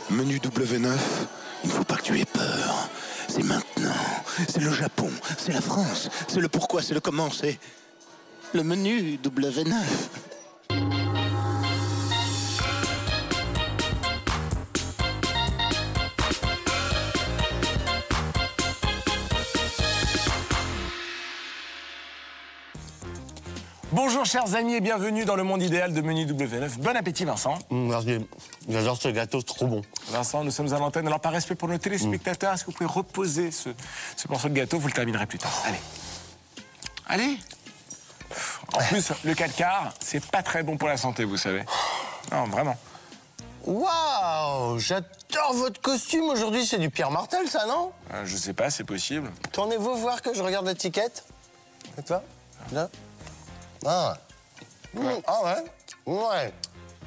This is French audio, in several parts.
Menu W9, il ne faut pas que tu aies peur. C'est maintenant. C'est le Japon, c'est la France, c'est le pourquoi, c'est le comment, c'est le menu W9. Bonjour chers amis et bienvenue dans le monde idéal de Menu W9. Bon appétit Vincent. Merci, j'adore ce gâteau, c'est trop bon. Vincent, nous sommes à l'antenne. Alors par respect pour nos téléspectateurs, est-ce que vous pouvez reposer ce morceau de gâteau? Vous le terminerez plus tard. Allez. Allez. En plus, le 4 quarts, c'est pas très bon pour la santé, vous savez. Non, vraiment. Waouh, j'adore votre costume aujourd'hui, c'est du Pierre Martel ça, non? Je sais pas, c'est possible. Tournez-vous voir que je regarde l'étiquette. Et toi? Là. Ah. Ah ouais? Ouais.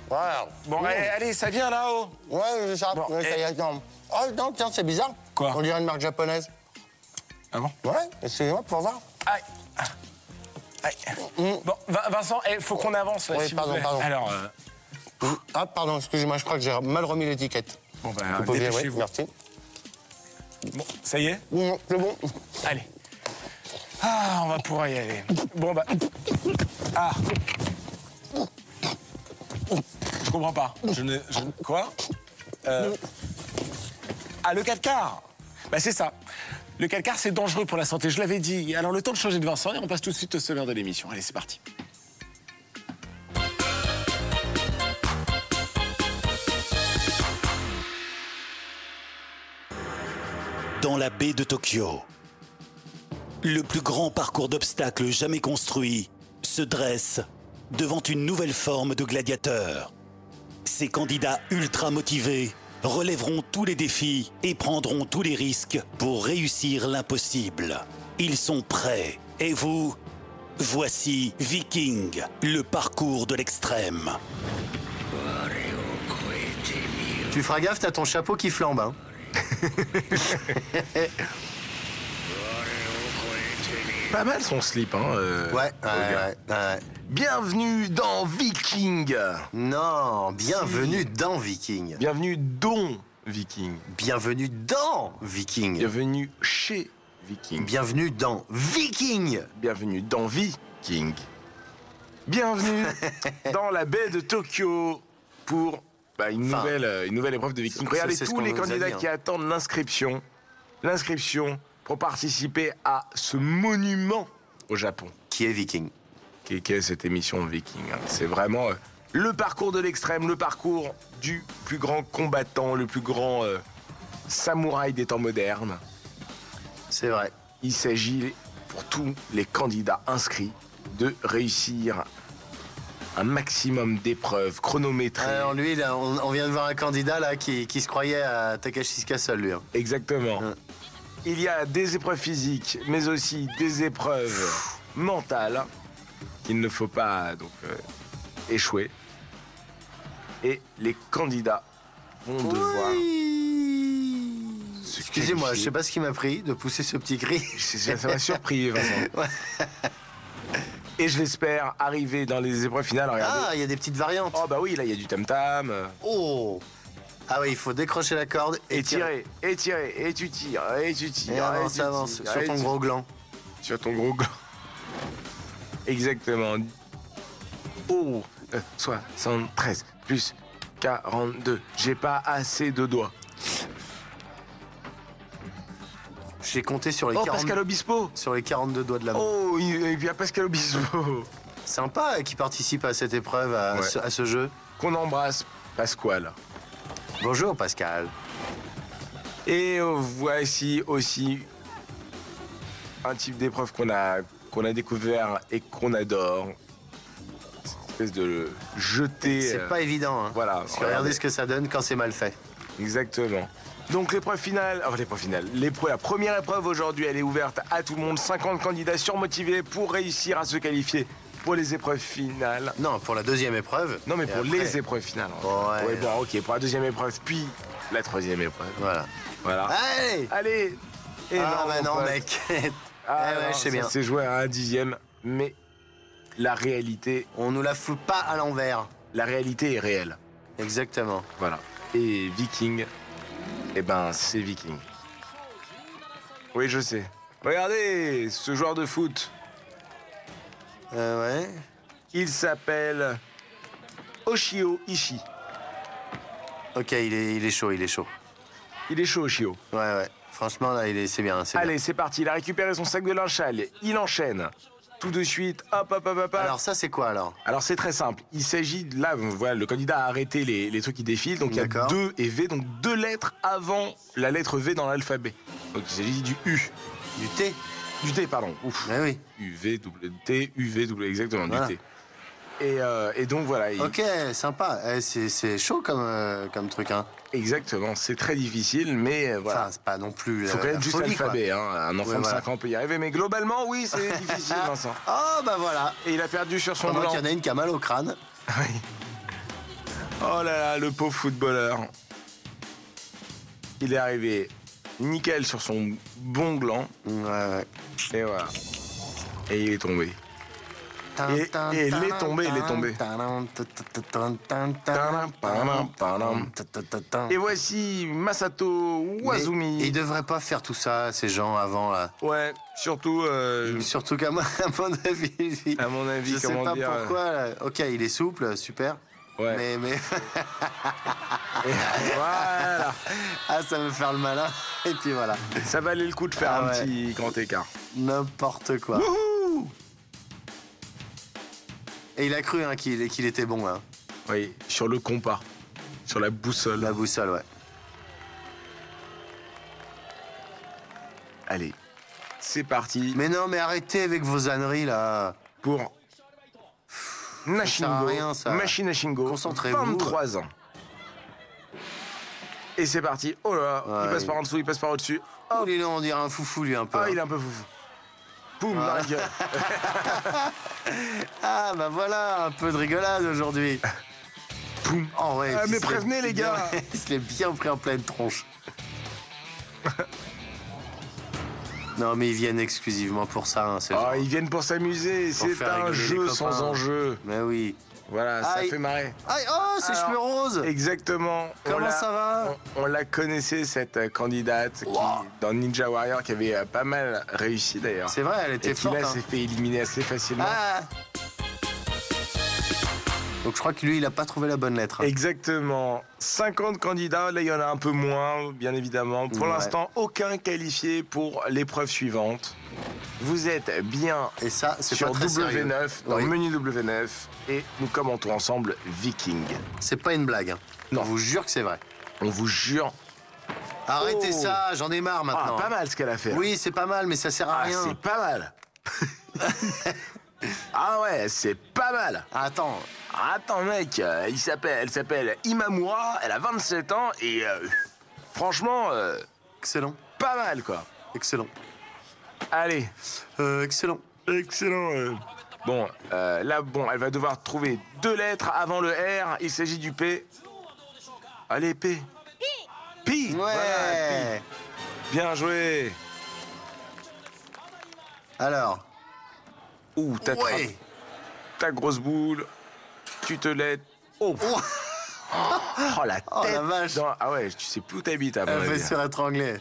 Voilà. Bon, allez, ça vient là-haut. Ouais, c'est ça. Bon, ouais, ça y est, non. Oh non, tiens, c'est bizarre. Quoi? On dirait une marque japonaise. Ah bon? Ouais, excusez-moi pour voir. Aïe. Aïe. Bon, Vincent, il faut qu'on avance. Oui, s'il pardon, vous plaît. pardon. Alors, Ah, pardon, excusez-moi, je crois que j'ai mal remis l'étiquette. bon, bah, Vous pouvez, oui, dépêchez-vous. merci. Bon, ça y est? C'est bon. Allez. Ah, on va pouvoir y aller. Bon, bah... Ah. Je comprends pas. Quoi? Ah, le 4 quarts. Bah, c'est ça. Le 4 quarts, c'est dangereux pour la santé, je l'avais dit. Alors, le temps de changer de Vincent et on passe tout de suite au sommaire de l'émission. Allez, c'est parti. Dans la baie de Tokyo, le plus grand parcours d'obstacles jamais construit se dresse devant une nouvelle forme de gladiateur. Ces candidats ultra motivés relèveront tous les défis et prendront tous les risques pour réussir l'impossible. Ils sont prêts. Et vous? Voici Viking, le parcours de l'extrême. Tu feras gaffe, t'as ton chapeau qui flambe, hein. Pas mal son slip, hein. Ouais. Bienvenue dans Viking. Non, bienvenue dans Viking. Bienvenue dans Viking. Bienvenue dans Viking. Bienvenue chez Viking. Bienvenue dans Viking. Bienvenue dans Viking. Bienvenue dans la baie de Tokyo pour une nouvelle épreuve de Viking. Regardez c'est ce tous qu'on les nous a candidats dit, qui attendent l'inscription pour participer à ce monument au Japon. Qui est Viking? Qui est cette émission Viking, hein. C'est vraiment le parcours de l'extrême, le parcours du plus grand combattant, le plus grand samouraï des temps modernes. C'est vrai. Il s'agit, pour tous les candidats inscrits, de réussir un maximum d'épreuves chronométrées. Alors lui, là, on vient de voir un candidat là qui se croyait à Takashi's Castle, lui. Hein. Exactement. Il y a des épreuves physiques, mais aussi des épreuves mentales qu'il ne faut pas donc échouer. Et les candidats vont devoir... Excusez-moi, je sais pas ce qui m'a pris de pousser ce petit cri. Ça m'a surpris, Vincent. Ouais. Et je l'espère arriver dans les épreuves finales. Regardez. Ah, il y a des petites variantes. Oh bah oui, là il y a du tam-tam. Oh. Ah oui, il faut décrocher la corde Et tirer, et tirer, et tu tires, et tu tires. Et avance, tu avance, tires, sur et ton tu- gros gland. Sur ton gros gland. Exactement. Oh, 73 plus 42. J'ai pas assez de doigts. J'ai compté sur les, Oh, 40... Pascal Obispo. sur les 42 doigts de la main. Oh, il y a Pascal Obispo. Sympa qui participe à cette épreuve, à, Ouais. à ce jeu. Qu'on embrasse, Pasquale. Bonjour Pascal. Et voici aussi un type d'épreuve qu'on a découvert et qu'on adore. Cette espèce de jeter. C'est pas évident, hein. Voilà. Parce que regardez ce que ça donne quand c'est mal fait. Exactement. Donc l'épreuve finale, la première épreuve aujourd'hui, elle est ouverte à tout le monde. 50 candidats surmotivés pour réussir à se qualifier pour les épreuves finales. Non, pour la deuxième épreuve. Non, mais Et pour après- les épreuves finales. Ouais. Ouais, bon, ok, pour la deuxième épreuve, puis la troisième épreuve. Voilà. Voilà. Allez. Allez. Et Ah bah non, pote. mec. Ah, Eh ouais, non, je sais bien. Ça s'est joué à un dixième, mais la réalité On nous la fout pas à l'envers. est réelle. Exactement. Voilà. Et Viking, eh ben, c'est Viking. Oui, je sais. Regardez, ce joueur de foot. Ouais. Il s'appelle Oshio Ishii. Ok, il est chaud, il est chaud. Il est chaud, Oshio. Ouais. Franchement, là, c'est bien, c'est bien. Allez, c'est parti. Il a récupéré son sac de linge sale. Il enchaîne. Tout de suite, hop. Alors, ça, c'est quoi, alors? Alors, c'est très simple. Il s'agit, là, voilà, le candidat a arrêté les trucs qui défilent. Donc, il y a D'accord. 2 et V, donc 2 lettres avant la lettre V dans l'alphabet. Donc, il s'agit du U. Du thé? Du T, pardon. Ouf. Ouais, oui. U, V, W, T, U, V, W, exactement, Voilà. du T. Et donc, voilà. Ok, sympa. C'est chaud comme truc, hein. Exactement, c'est très difficile, mais voilà. Enfin, c'est pas non plus. Il faut quand même la juste folie, l'alphabet, hein. Un enfant Ouais, de voilà. 5 ans peut y arriver, mais globalement, oui, c'est difficile, Vincent. Oh, bah voilà. Et il a perdu sur son Pendant blanc. qu'il y en a une qui a mal au crâne. Oui. Oh là là, le pauvre footballeur. Il est arrivé nickel sur son bon gland, Ouais. et voilà. Et il est tombé. Et il est tombé, il est tombé. Et voici Masato Wazumi. Mais ils devraient pas faire tout ça, ces gens, avant, là. Ouais, surtout, Surtout qu'à mon avis, à mon avis, je sais comment pas dire. pourquoi. Là. Ok, il est souple, super. Ouais. Mais Et voilà. ah, ça veut faire le malin. Et puis voilà, Ça valait le coup de faire Ah un ouais. petit grand écart. n'importe quoi. Wouhou! Et il a cru hein, qu'il était bon, hein. Oui, sur le compas, sur la boussole. La boussole, ouais. Allez, c'est parti Mais non, mais arrêtez avec vos âneries là. pour sert à Nashingo, rien, ça. Machine Nashingo, Concentrez-vous. 23 ans. Et c'est parti. Oh là là, il Ouais, passe par en dessous, il passe par au-dessus. Oh, il est là, on dirait un foufou lui un peu. Ah, hein. il est un peu foufou. Boum, dans la gueule. Ah bah voilà, un peu de rigolade aujourd'hui. Boum. Oh ouais. Ah, il mais se l'est prévenez, les bien- gars. Il se l'est bien pris en pleine tronche. Non mais ils viennent exclusivement pour ça, hein, ces gens. Ah, ils viennent pour s'amuser, c'est faire un rigoler les jeu copains. sans enjeu. Mais oui. Voilà, ça Aïe. fait marrer. Aïe, oh, ses Alors, cheveux roses. Exactement. Comment ça va? On la connaissait, cette candidate, qui, Wow. dans Ninja Warrior, qui avait pas mal réussi d'ailleurs. C'est vrai, elle Et était qui forte. là hein. s'est fait éliminer assez facilement. Ah. Donc je crois que lui, il a pas trouvé la bonne lettre. hein. Exactement. 50 candidats, là il y en a un peu moins, bien évidemment. Pour Ouais. l'instant, aucun qualifié pour l'épreuve suivante. Vous êtes bien Et ça, c'est sur pas très W9, sérieux. dans Oui. le menu W9, et nous commentons ensemble Viking. C'est pas une blague. hein. Non. On vous jure que c'est vrai. On vous jure. Arrêtez Oh. ça, j'en ai marre Ah, maintenant. pas mal ce qu'elle a fait. là. Oui, c'est pas mal, mais ça sert à Ah, rien. c'est pas mal. Ah ouais, c'est pas mal. Ah, attends, Attends mec, elle s'appelle Imamura, elle a 27 ans et franchement, excellent, pas mal quoi. excellent, Allez, excellent. excellent. Bon, là, elle va devoir trouver 2 lettres avant le R. Il s'agit du P. Allez, P. Pi. Ouais. Voilà, Pi. Bien joué. Alors, Ouh, t'attrapes ouais. ta grosse boule. Tu te laides. Oh. Oh, la tête. Oh, la vache. Ah ouais, tu sais plus où t'habites à mon Elle fait avis. se faire étrangler.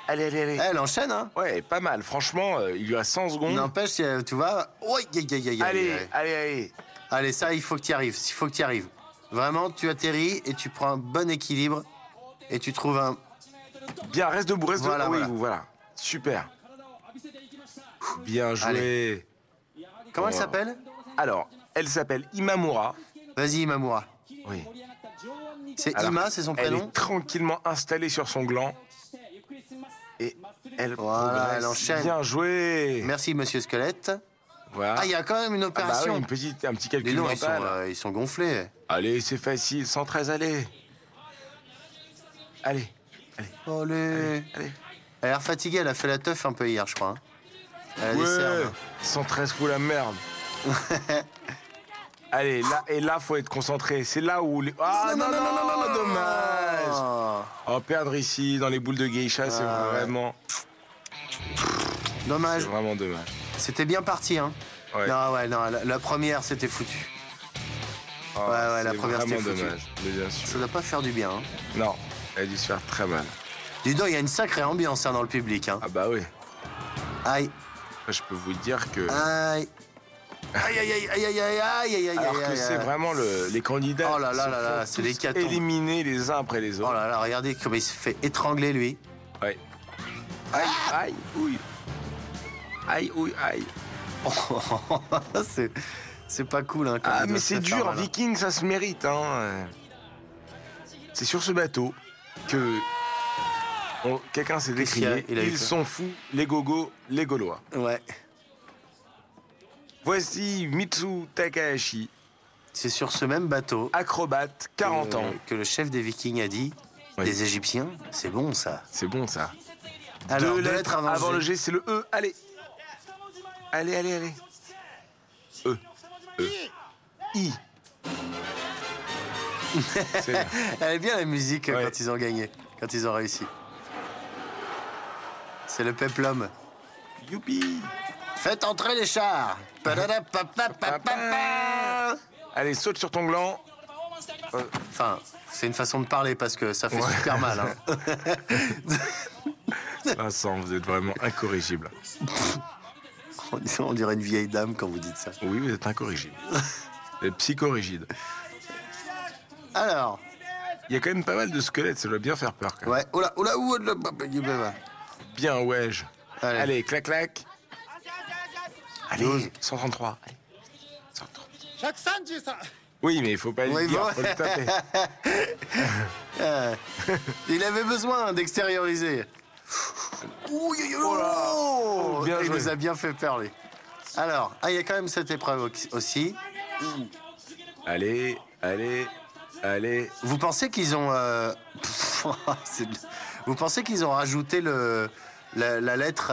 Allez. Elle enchaîne, hein. Ouais, pas mal. Franchement, il lui reste 100 secondes. N'empêche, tu vois. Ouais, Allez. Allez, ça, il faut que tu y arrives. Il faut que tu y arrives. Vraiment, tu atterris et tu prends un bon équilibre et tu trouves un. Bien, reste debout, reste Voilà, debout. voilà. Oui, voilà. Super. Bien joué. Comment elle Oh. s'appelle? Alors, elle s'appelle Imamura. Vas-y, Mamura. Oui. C'est Alors, Ima, c'est son Elle prénom? est tranquillement installée sur son gland. Et elle Voilà, progresse. elle enchaîne. Bien joué. Merci, monsieur Squelette. Voilà. Ah, il y a quand même une Ah bah opération. oui, un petit Les calcul noms, mental. ils sont gonflés. Allez, c'est facile. 113, allez. Allez. Allez. Allez. Elle a l'air fatiguée, elle a fait la teuf un peu hier, je crois. hein. Elle a des Ouais. cernes. 113 fout la merde. Allez, là, faut être concentré. C'est là où... Ah non, dommage. Oh, Oh, perdre ici, dans les boules de geisha, c'est Ah, ouais. vraiment... dommage. C'est vraiment dommage. C'était bien parti, hein. Ouais. Non, ouais, non, la première, c'était foutu. Oh, ouais, la c'est première, c'était vraiment foutu. dommage, mais bien sûr. Ça doit pas faire du bien. Hein. Non, elle a dû se faire très mal. Dis donc, il y a une sacrée ambiance hein, dans le public. Hein. Ah bah oui. Aïe, Après, je peux vous dire que... aïe. Aïe, aïe, aïe, aïe, aïe, aïe, aïe, aïe, aïe, Alors aïe, que aïe, c'est aïe. vraiment les candidats Oh là là se là là, font c'est tous l'hécatombe. éliminés les uns après les Oh autres. là là, regardez comme il se fait étrangler, lui. Ouais. Aïe, aïe, ouille. Aïe, ouille, aïe. C'est pas cool, hein. comme Ah, il doit mais se c'est faire dur, mal, hein. Viking, ça se mérite, hein. C'est sur ce bateau que quelqu'un s'est Qu'est-ce qu'il y a décrié. Il a eu Ils peur. sont fous, les gogos, les Gaulois. Ouais. Voici Mitsu Takahashi, C'est sur ce même bateau acrobate, 40 ans. que le chef des Vikings a dit Oui. des Égyptiens, c'est bon ça. C'est bon, ça. Alors, Deux deux lettres avant G. le G, c'est le E. Allez. Allez, allez, allez. E. E. I. C'est bien. Elle est bien la musique Ouais. quand ils ont gagné, quand ils ont réussi. C'est le peplum. Youpi. Faites entrer les chars. Padadapapapapapa. Allez, saute sur ton gland. Enfin, c'est une façon de parler parce que ça fait Ouais. super mal. Hein. Vincent, vous êtes vraiment incorrigible. On dirait une vieille dame quand vous dites ça. Oui, vous êtes incorrigible. Vous êtes psychorigide. Alors, Il y a quand même pas mal de squelettes, ça doit bien faire peur quand même. ouais, oula, oula, oula, Bien, ouais. Allez. Allez, clac, clac. Allez, 12. 133. Allez. 133. Oui, mais il faut pas le Oui, dire, bon. faut le taper. Il avait besoin d'extérioriser. Ouh, oh, bien il joué. nous a bien fait peur, lui. Alors, il y a quand même cette épreuve aussi. Allez, allez, allez. Vous pensez qu'ils ont... Vous pensez qu'ils ont rajouté la lettre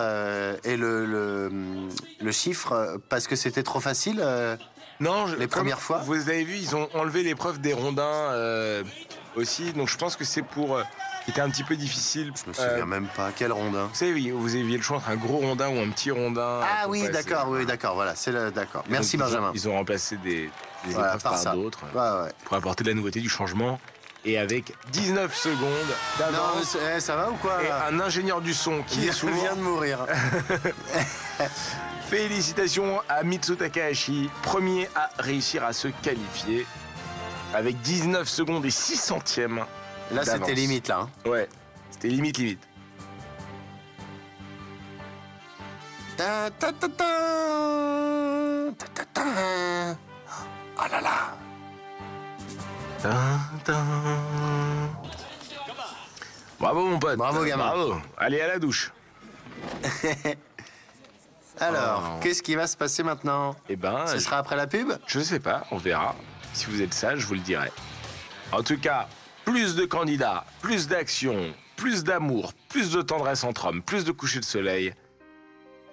et le chiffre parce que c'était trop facile Non, Les premières fois. Vous avez vu, ils ont enlevé l'épreuve des rondins aussi, donc je pense que c'est pour... C'était un petit peu difficile. Je me souviens même pas. Quel rondin. Vous savez, oui, vous aviez le choix entre un gros rondin ou un petit rondin. Ah pour oui, passer. d'accord, oui, d'accord, voilà, c'est le... D'accord. Et Merci, donc, Benjamin. Ils ont remplacé des Voilà, épreuves par ça. d'autres Ouais, ouais. pour apporter de la nouveauté, du changement. Et avec 19 secondes Non, d'avance mais ça va ou quoi et là un ingénieur du son qui est sourd. vient de mourir. Félicitations à Mitsu Takahashi, premier à réussir à se qualifier avec 19 secondes et 6 centièmes. Là, d'avance. c'était limite, là. Hein. Ouais, c'était limite. Ta, ta, ta, ta. Ta, ta, ta. Oh là là. Bravo mon pote. Bravo, gamin. Bravo. Allez à la douche. Alors, Oh. qu'est-ce qui va se passer maintenant? Eh ben, Ce sera après la pub? je sais pas, on verra. Si vous êtes sage, je vous le dirai. En tout cas, plus de candidats, plus d'action, plus d'amour, plus de tendresse entre hommes, plus de coucher de soleil,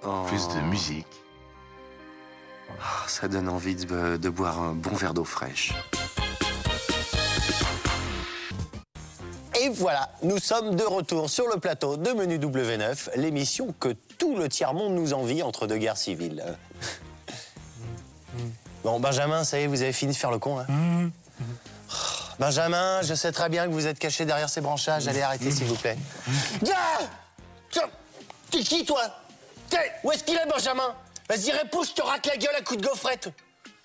Oh, plus de musique. ça donne envie de boire un bon verre d'eau fraîche. Et voilà, nous sommes de retour sur le plateau de Menu W9, l'émission que tout le tiers-monde nous envie entre deux guerres civiles. Bon, Benjamin, ça y est, vous avez fini de faire le con, hein? Benjamin, je sais très bien que vous êtes caché derrière ces branchages. Allez, arrêtez, s'il vous plaît. Tiens, t'es qui, toi? Où est-ce qu'il est, Benjamin? Vas-y, réponds, je te racle la gueule à coups de gaufrette.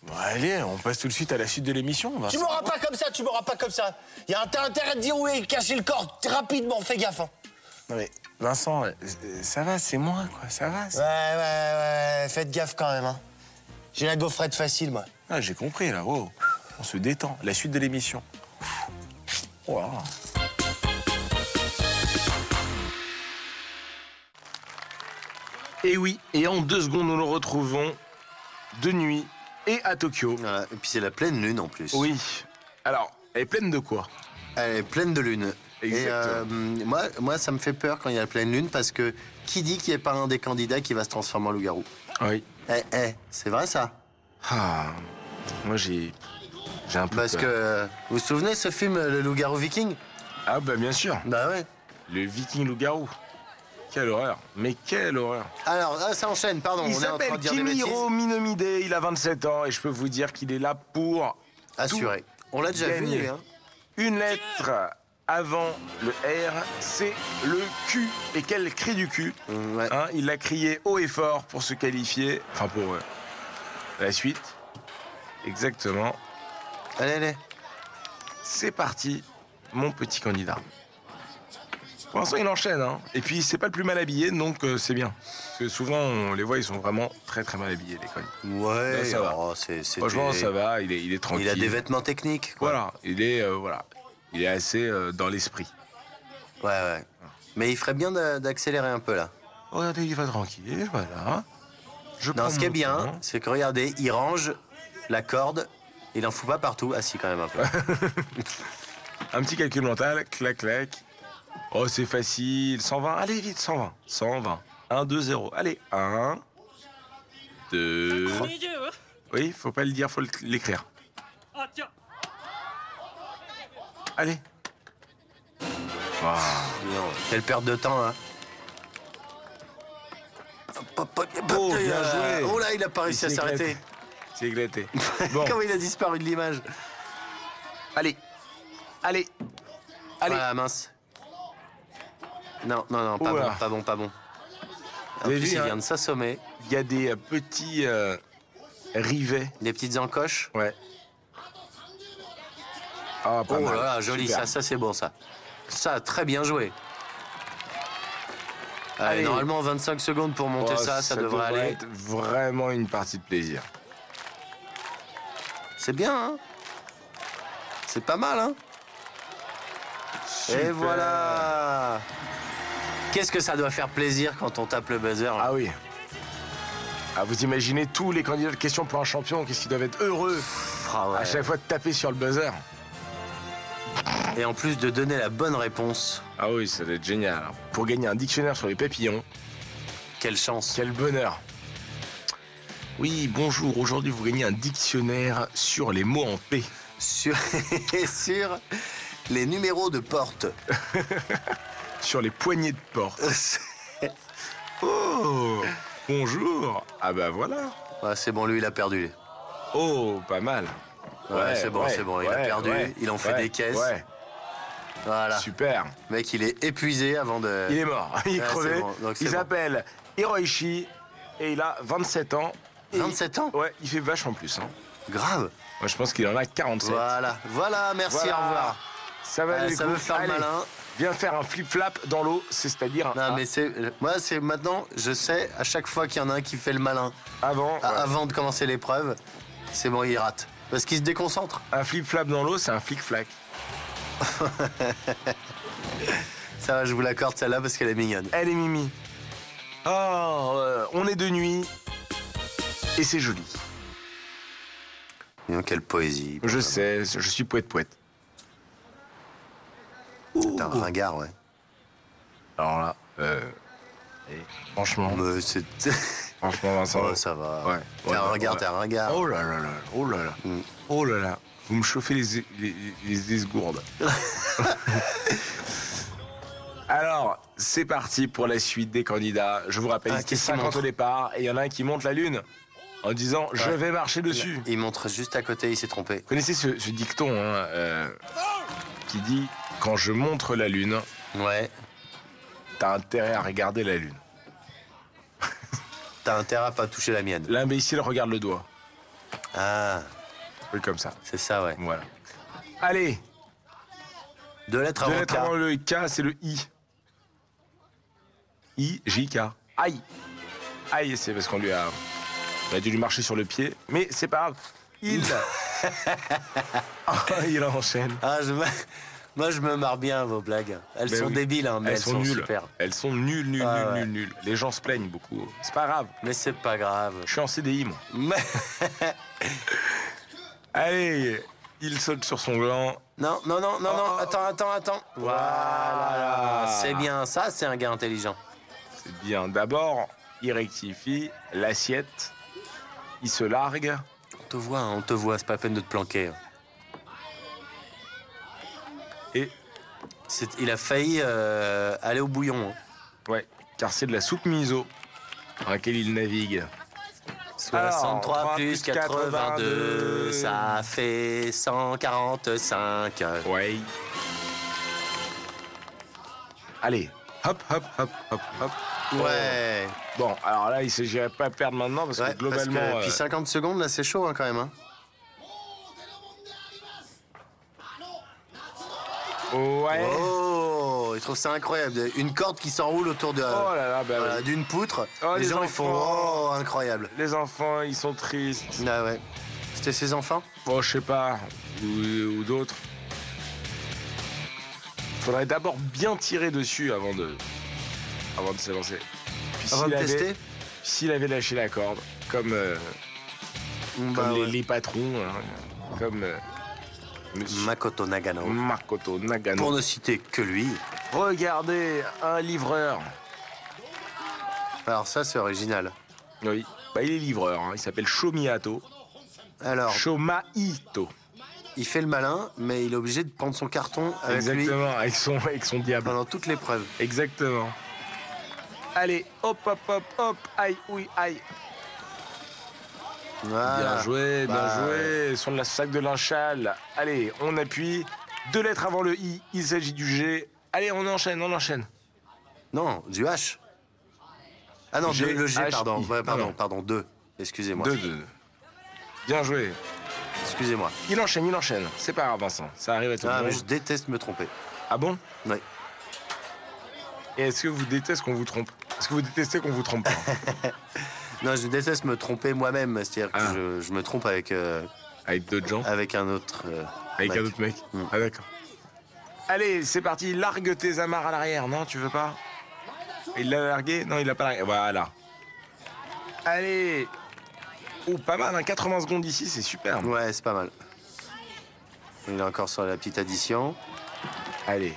Bon, allez, on passe tout de suite à la suite de l'émission. Tu m'auras pas comme ça, tu m'auras pas comme ça. T'as intérêt de dire où est caché le corps. Rapidement, fais gaffe. Hein. Non mais, Vincent, ça va, c'est moi, quoi, ça va. Ouais, faites gaffe quand même. Hein. J'ai la gaufrette facile, moi. Ah, j'ai compris, là, wow. On se détend. La suite de l'émission. Wow. Et oui, et en 2 secondes, nous nous retrouvons de nuit et à Tokyo. Voilà. Et puis c'est la pleine lune en plus. Oui. Alors, elle est pleine de quoi? Elle est pleine de lune. Exactement. Et moi, ça me fait peur quand il y a la pleine lune parce que qui dit qu'il n'y a pas un des candidats qui va se transformer en loup-garou? Oui. C'est vrai ça? Ah, moi j'ai un peu Parce peur. que vous vous souvenez ce film Le loup-garou viking? Ah bah bien sûr, Bah ouais. le viking loup-garou. Quelle horreur, mais quelle horreur. Alors, ça enchaîne, pardon. Il on est en train s'appelle de dire des bêtises. Kimihiro Minomide, il a 27 ans et je peux vous dire qu'il est là pour Assuré. On l'a déjà gagné. vu, hein. Une lettre avant le R, c'est le Q. Et quel cri du cul. Ouais. Hein, il l'a crié haut et fort pour se qualifier. Enfin, pour la suite. Exactement. Allez, allez. C'est parti, mon petit candidat. Pour l'instant, il enchaîne. Hein. Et puis, c'est pas le plus mal habillé, donc c'est bien. Parce que souvent, on les voit, ils sont vraiment très très mal habillés, les connus. Ouais, là, ça va. Franchement, ça va, il est tranquille. Il a des vêtements techniques, quoi. Voilà, il est assez dans l'esprit. Ouais. Mais il ferait bien d'accélérer un peu, là. Regardez, il va tranquille, voilà. Non, ce qui est bien, c'est que, regardez, il range la corde, il en fout pas partout. Ah si, quand même un peu. Un petit calcul mental, clac, clac. Oh, c'est facile, 120, allez vite, 120. 120, 1, 2, 0, allez, 1, 2... Oui, faut pas le dire, faut l'écrire. Allez. Wow. Quelle perte de temps, hein. Oh, bien joué. Oh là, il a pas réussi à s'arrêter. C'est éclaté. Bon. Comment il a disparu de l'image. Allez. Ah mince. Non, Oula. pas bon. En Vous avez plus, vu, il hein, vient de s'assommer. Il y a des petits rivets. Des petites encoches. Ouais. Ah, pas Oh mal. là là, joli, Super. ça c'est bon, ça. Ça, très bien joué. Allez, Allez. normalement, 25 secondes pour monter Oh, ça devrait aller. être vraiment une partie de plaisir. C'est bien, hein. C'est pas mal, hein. Et Super. voilà. Qu'est-ce que ça doit faire plaisir quand on tape le buzzer, là. Ah oui. Ah, vous imaginez tous les candidats de questions pour un champion, qu'est-ce qu'ils doivent être heureux Ah ouais. à chaque fois de taper sur le buzzer. Et en plus de donner la bonne réponse, Ah oui, ça doit être génial. Pour gagner un dictionnaire sur les papillons, quelle chance. quel bonheur. Oui, bonjour, aujourd'hui vous gagnez un dictionnaire sur les mots en P. Sur, sur les numéros de porte. Sur les poignées de porte. Oh, bonjour. Ah bah voilà. Ouais, c'est bon, lui, il a perdu. Oh, pas mal. Ouais, c'est bon, il a perdu. Il en fait des caisses. Ouais, Voilà. super. Le mec, il est épuisé avant de... Il est mort, il est Ouais, crevé. c'est bon, donc c'est Il bon. s'appelle Hiroishi et il a 27 ans. Et 27 ans? Ouais, il fait vachement plus. Hein. Grave. Moi, je pense qu'il en a 47. Voilà, merci, Voilà. au revoir. Ça va, Ouais, les ça coups. veut faire le Allez, malin. Viens faire un flip-flap dans l'eau, c'est-à-dire Non, mais c'est... Moi, c'est maintenant, je sais, à chaque fois qu'il y en a un qui fait le malin, avant. Ouais. avant de commencer l'épreuve, c'est bon, il rate. Parce qu'il se déconcentre. Un flip-flap dans l'eau, c'est un flic-flac. Ça va, je vous l'accorde, celle-là, parce qu'elle est mignonne. Elle est mimi. Oh, on est de nuit et c'est joli. Dis donc, quelle poésie. Je sais, je suis poète-poète. T'es un ringard, ouais. Alors là, et franchement, Mais c'est... franchement, Vincent. Oh, ça va. Ouais. T'es un ringard, t'es un ringard. Oh là là là, oh là là, oh là là. Vous me chauffez les esgourdes. Alors, c'est parti pour la suite des candidats. Je vous rappelle, Ah, il était qu'est-ce qu'il 50 montre au départ et il y en a un qui monte la lune en disant « Je vais marcher dessus ». Il montre juste à côté, il s'est trompé. Vous connaissez ce dicton hein, qui dit « Quand je montre la lune, Ouais. t'as intérêt à regarder la lune. T'as intérêt à pas toucher la mienne. » L'imbécile regarde le doigt. Ah, Oui, comme ça. c'est ça, ouais. Voilà. Allez, Deux lettres deux avant lettres K. avant le K, c'est le I. I, J, K. Aïe. Aïe, c'est parce qu'on on a dû lui marcher sur le pied. Mais c'est pas grave. Il... Oh, il enchaîne. Ah, moi, je me marre bien, vos blagues. Elles Ben sont oui. débiles, hein, mais elles sont nulles. super. Elles sont nulles, Ah ouais. nulles. Les gens se plaignent beaucoup. C'est pas grave. Mais c'est pas grave. Je suis en CDI, moi. Mais- Allez, il saute sur son gland. Non, attends. Voilà. C'est bien, ça, c'est un gars intelligent. C'est bien. D'abord, il rectifie l'assiette. Il se largue. On te voit, c'est pas la peine de te planquer. Et, Il a failli aller au bouillon. Hein. ouais, car c'est de la soupe miso dans laquelle il navigue. 63 Alors, plus 82, ça fait 145. Ouais. Allez, hop, hop, hop, hop, hop. Ouais. Bon, alors là, il s'agirait pas de perdre maintenant parce Ouais, que globalement. parce que, puis 50 secondes, là, c'est chaud hein, quand même. Hein. Ouais. Oh, il trouve ça incroyable. Une corde qui s'enroule autour de, Oh là là, bah voilà, oui. d'une poutre. Oh, les les gens, ils font enfants. oh, incroyable. Les enfants, ils sont tristes. Ah ouais. C'était ses enfants? Bon, je sais pas. Ou d'autres. Faudrait d'abord bien tirer dessus avant de s'élancer. Puis Avant de s'il avait- tester? S'il avait lâché la corde, comme, Bah comme ouais. les patrons, hein, comme Monsieur Makoto Nagano. Makoto Nagano. Pour ne citer que lui. Regardez, un livreur. Alors ça, c'est original. Oui, bah, il est livreur, hein. Il s'appelle Shomihato. Alors, Shomahito. il fait le malin, mais il est obligé de prendre son carton avec lui Exactement, avec son diable. pendant toute l'épreuve. Exactement. Allez, hop, hop, hop, hop, aïe, oui, aïe. Voilà. Bien joué, bien Bah, joué. Sur le sac de linchal. Allez, on appuie. 2 lettres avant le I, il s'agit du G. Allez, on enchaîne, on enchaîne. Non, du H. Ah non, G, le G, H, pardon. I. Ouais, Non, non. pardon, 2. Excusez-moi. 2. Bien joué. Excusez-moi. Il enchaîne. C'est pas grave, Vincent. Ça arrive à tout Ah, le mais monde. je déteste me tromper. Ah bon? Oui. Et est-ce que vous détestez qu'on vous trompe? Est-ce que vous détestez qu'on vous trompe pas? Non, je déteste me tromper moi-même. C'est-à-dire que Ah. je me trompe avec, Avec d'autres gens? avec un autre. Avec mec. un autre mec? Mm. Ah d'accord. Allez, c'est parti. Largue tes amarres à l'arrière. Non, tu veux pas? Il l'a largué? Non, il l'a pas largué. Voilà. Allez. Oh, pas mal, hein. 80 secondes ici, c'est super. Ouais, c'est pas mal. Il est encore sur la petite addition. Allez.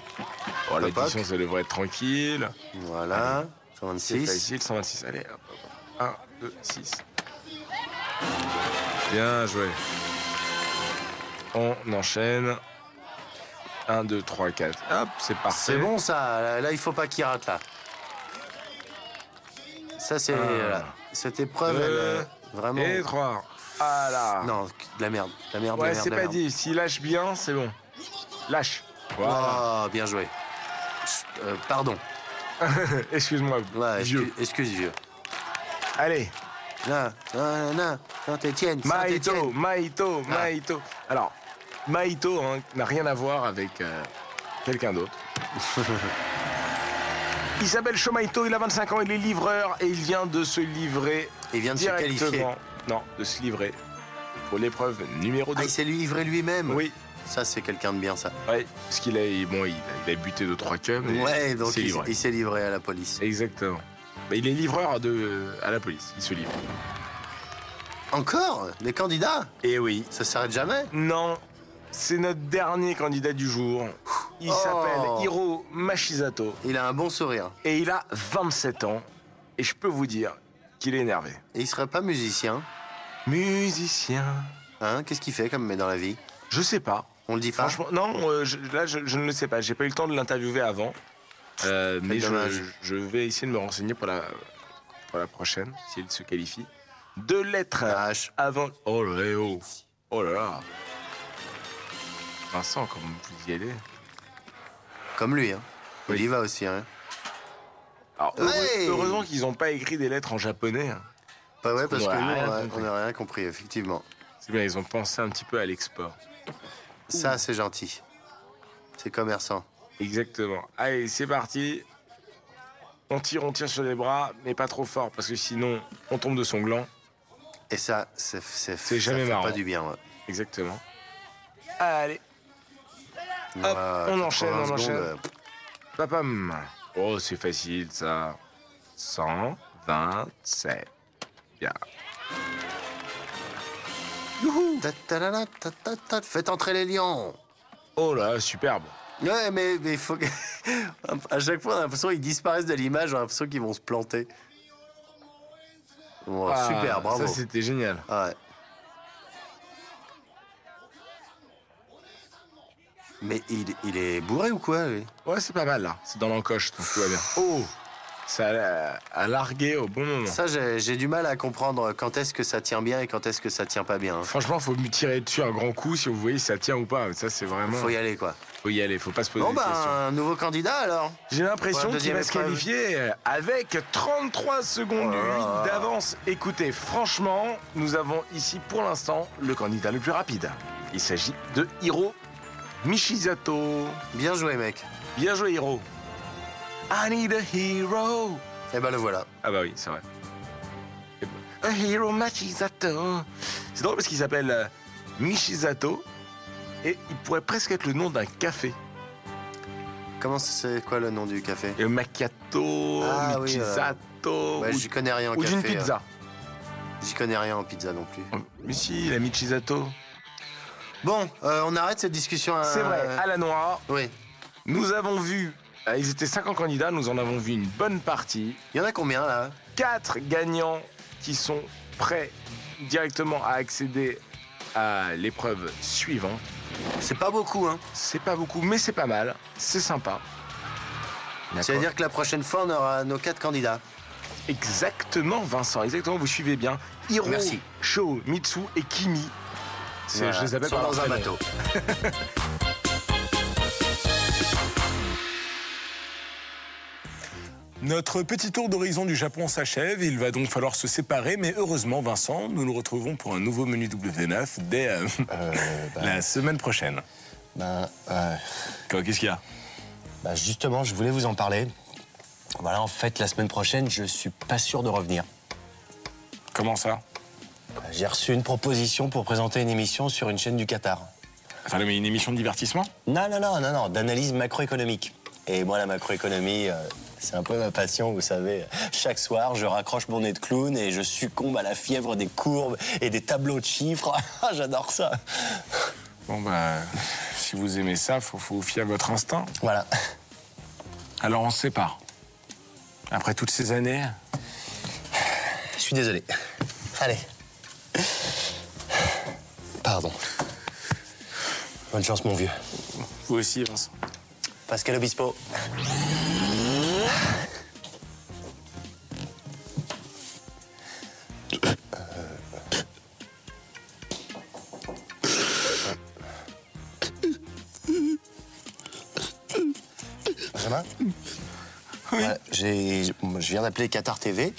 Bon, Hop, l'addition, hop. ça devrait être tranquille. Voilà. C'est 126. facile, 126. Allez, hop, hop, hop. 1, 2, 6. Bien joué. On enchaîne. 1, 2, 3, 4. Hop, c'est parfait. C'est bon ça. Là, il faut pas qu'il rate là. Ça, c'est. Voilà. Cette épreuve, elle, vraiment. Et 3. Voilà. Non, de la merde. De la merde, de Ouais, la merde. c'est de la pas merde. dit. S'il lâche bien, c'est bon. Lâche. Voilà. Oh, bien joué. Pardon. Excuse-moi, Ouais, vieux. excuse vieux. Allez. Saint-Étienne. Maïto, Maïto, Ah. Maïto. Alors, Maïto hein, n'a rien à voir avec quelqu'un d'autre. Il s'appelle Shomaito, il a 25 ans, il est livreur et il vient de se livrer Il vient de se qualifier. directement. Non, de se livrer pour l'épreuve numéro 2. Ah, il s'est livré lui-même. Oui, Ça, c'est quelqu'un de bien, ça. ouais, parce qu'il a, bon, il a buté 2-3 cums. et Ouais, donc s'est livré. il s'est livré à la police. Exactement. Bah, il est livreur à la police, il se livre. Encore des candidats? Et oui. Ça s'arrête jamais? Non, c'est notre dernier candidat du jour. Il Oh. s'appelle Hiro Mashizato Il a un bon sourire. et il a 27 ans. Et je peux vous dire qu'il est énervé. Et il serait pas musicien? Musicien. Hein? Qu'est-ce qu'il fait comme mais dans la vie? Je sais pas. On le dit pas? Franchement, non, je ne le sais pas. J'ai pas eu le temps de l'interviewer avant. Mais dommage. je vais essayer de me renseigner pour la prochaine, s'il se qualifie. 2 lettres H. avant. Oh là là, oh. Oh là là. Vincent, comme vous y allez. Comme lui, hein. Oui. Il y va aussi, hein. Alors, Ouais. heureusement qu'ils n'ont pas écrit des lettres en japonais. hein. Bah ouais, parce qu'on que aurait nous, rien on compris. n'a rien compris, effectivement. C'est bien, ils ont pensé un petit peu à l'export. Ça, c'est gentil. C'est commerçant. Exactement. Allez, c'est parti. On tire sur les bras, mais pas trop fort, parce que sinon, on tombe de son gland. Et ça, ça jamais fait marrant. pas du bien, ouais. Exactement. Allez, Hop, on 80 enchaîne, on secondes, enchaîne. papam. Oh, c'est facile, ça. 127. Bien. Faites entrer les lions. Oh là, superbe. Ouais, mais il faut que... À chaque fois, on a l'impression qu'ils disparaissent de l'image, on a l'impression qu'ils vont se planter. Bon, Ah, super, bravo. Ça, c'était génial. Ouais. Mais il est bourré ou quoi, lui? Ouais, c'est pas mal, là. C'est dans l'encoche, donc tout va bien. Oh, Ça a largué au bon moment. Ça, j'ai du mal à comprendre quand est-ce que ça tient bien et quand est-ce que ça tient pas bien. Franchement, faut me tirer dessus un grand coup si vous voyez si ça tient ou pas. Ça, c'est vraiment... Faut y aller, quoi. Faut y aller, faut pas se poser Bon, de questions. un nouveau candidat, alors. J'ai l'impression Pour la qu'il deuxième va se épreuve. qualifier avec 33 secondes 8 d'avance. Écoutez, franchement, nous avons ici pour l'instant le candidat le plus rapide. Il s'agit de Hiro Mishizato. Bien joué, mec. Bien joué, Hiro. I need a hero. Eh ben, le voilà. Ah bah oui, c'est vrai. A hero Mishizato. C'est drôle parce qu'il s'appelle Mishizato et il pourrait presque être le nom d'un café. Comment c'est quoi le nom du café? Macchiato, Ah, oui, Michizato, Ouais, ou, j'y connais rien en ou café. d'une pizza. J'y connais rien en pizza non plus. Mais si, la Michizato. Bon, on arrête cette discussion. C'est vrai, à la noire, Oui. nous avons vu, ils étaient 50 candidats, nous en avons vu une bonne partie. Il y en a combien, là? 4 gagnants qui sont prêts directement à accéder à l'épreuve suivante. C'est pas beaucoup, hein. C'est pas beaucoup, mais c'est pas mal, c'est sympa. Ça veut dire que la prochaine fois, on aura nos 4 candidats. Exactement, Vincent, exactement, vous suivez bien. Hiro, Merci. Sho, Mitsu et Kimi. Voilà, Je les appelle sont par dans leur un prénom. bateau. Notre petit tour d'horizon du Japon s'achève. Il va donc falloir se séparer. Mais heureusement, Vincent, nous nous retrouvons pour un nouveau menu W9 dès la semaine prochaine. Qu'est-ce qu'il y a? Justement, je voulais vous en parler. Voilà, en fait, la semaine prochaine, je suis pas sûr de revenir. Comment ça? J'ai reçu une proposition pour présenter une émission sur une chaîne du Qatar. Enfin, mais une émission de divertissement? Non, d'analyse macroéconomique. Et moi, la macroéconomie, c'est un peu ma passion, vous savez. Chaque soir, je raccroche mon nez de clown et je succombe à la fièvre des courbes et des tableaux de chiffres. J'adore ça. Bon, si vous aimez ça, faut vous fier à votre instinct. Voilà. Alors, on se sépare. Après toutes ces années... Je suis désolé. Allez. Pardon. Bonne chance, mon vieux. Vous aussi, Vincent. Pascal Obispo. Benjamin? Oui. Ouais, je viens d'appeler Qatar TV.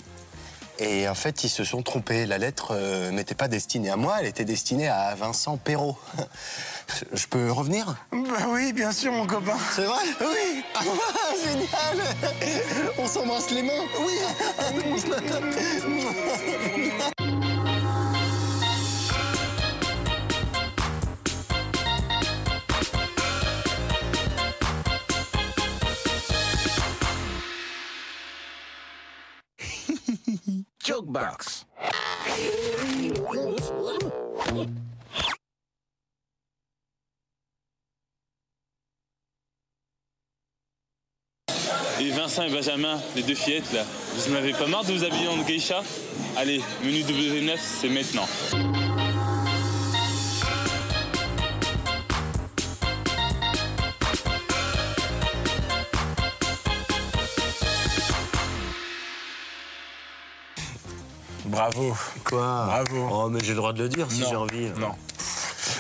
Et en fait, ils se sont trompés. La lettre n'était pas destinée à moi, elle était destinée à Vincent Perrault. Je peux revenir? Oui, bien sûr, mon copain. C'est vrai? Oui. Ah, génial. On s'embrasse les mains. Oui. Jokebox. Et Vincent et Benjamin, les deux fillettes là, vous n'en avez pas marre de vous habiller en geisha? Allez, menu W9, c'est maintenant. Bravo. Quoi? Bravo. Oh, mais j'ai le droit de le dire si Non, j'ai envie. Non.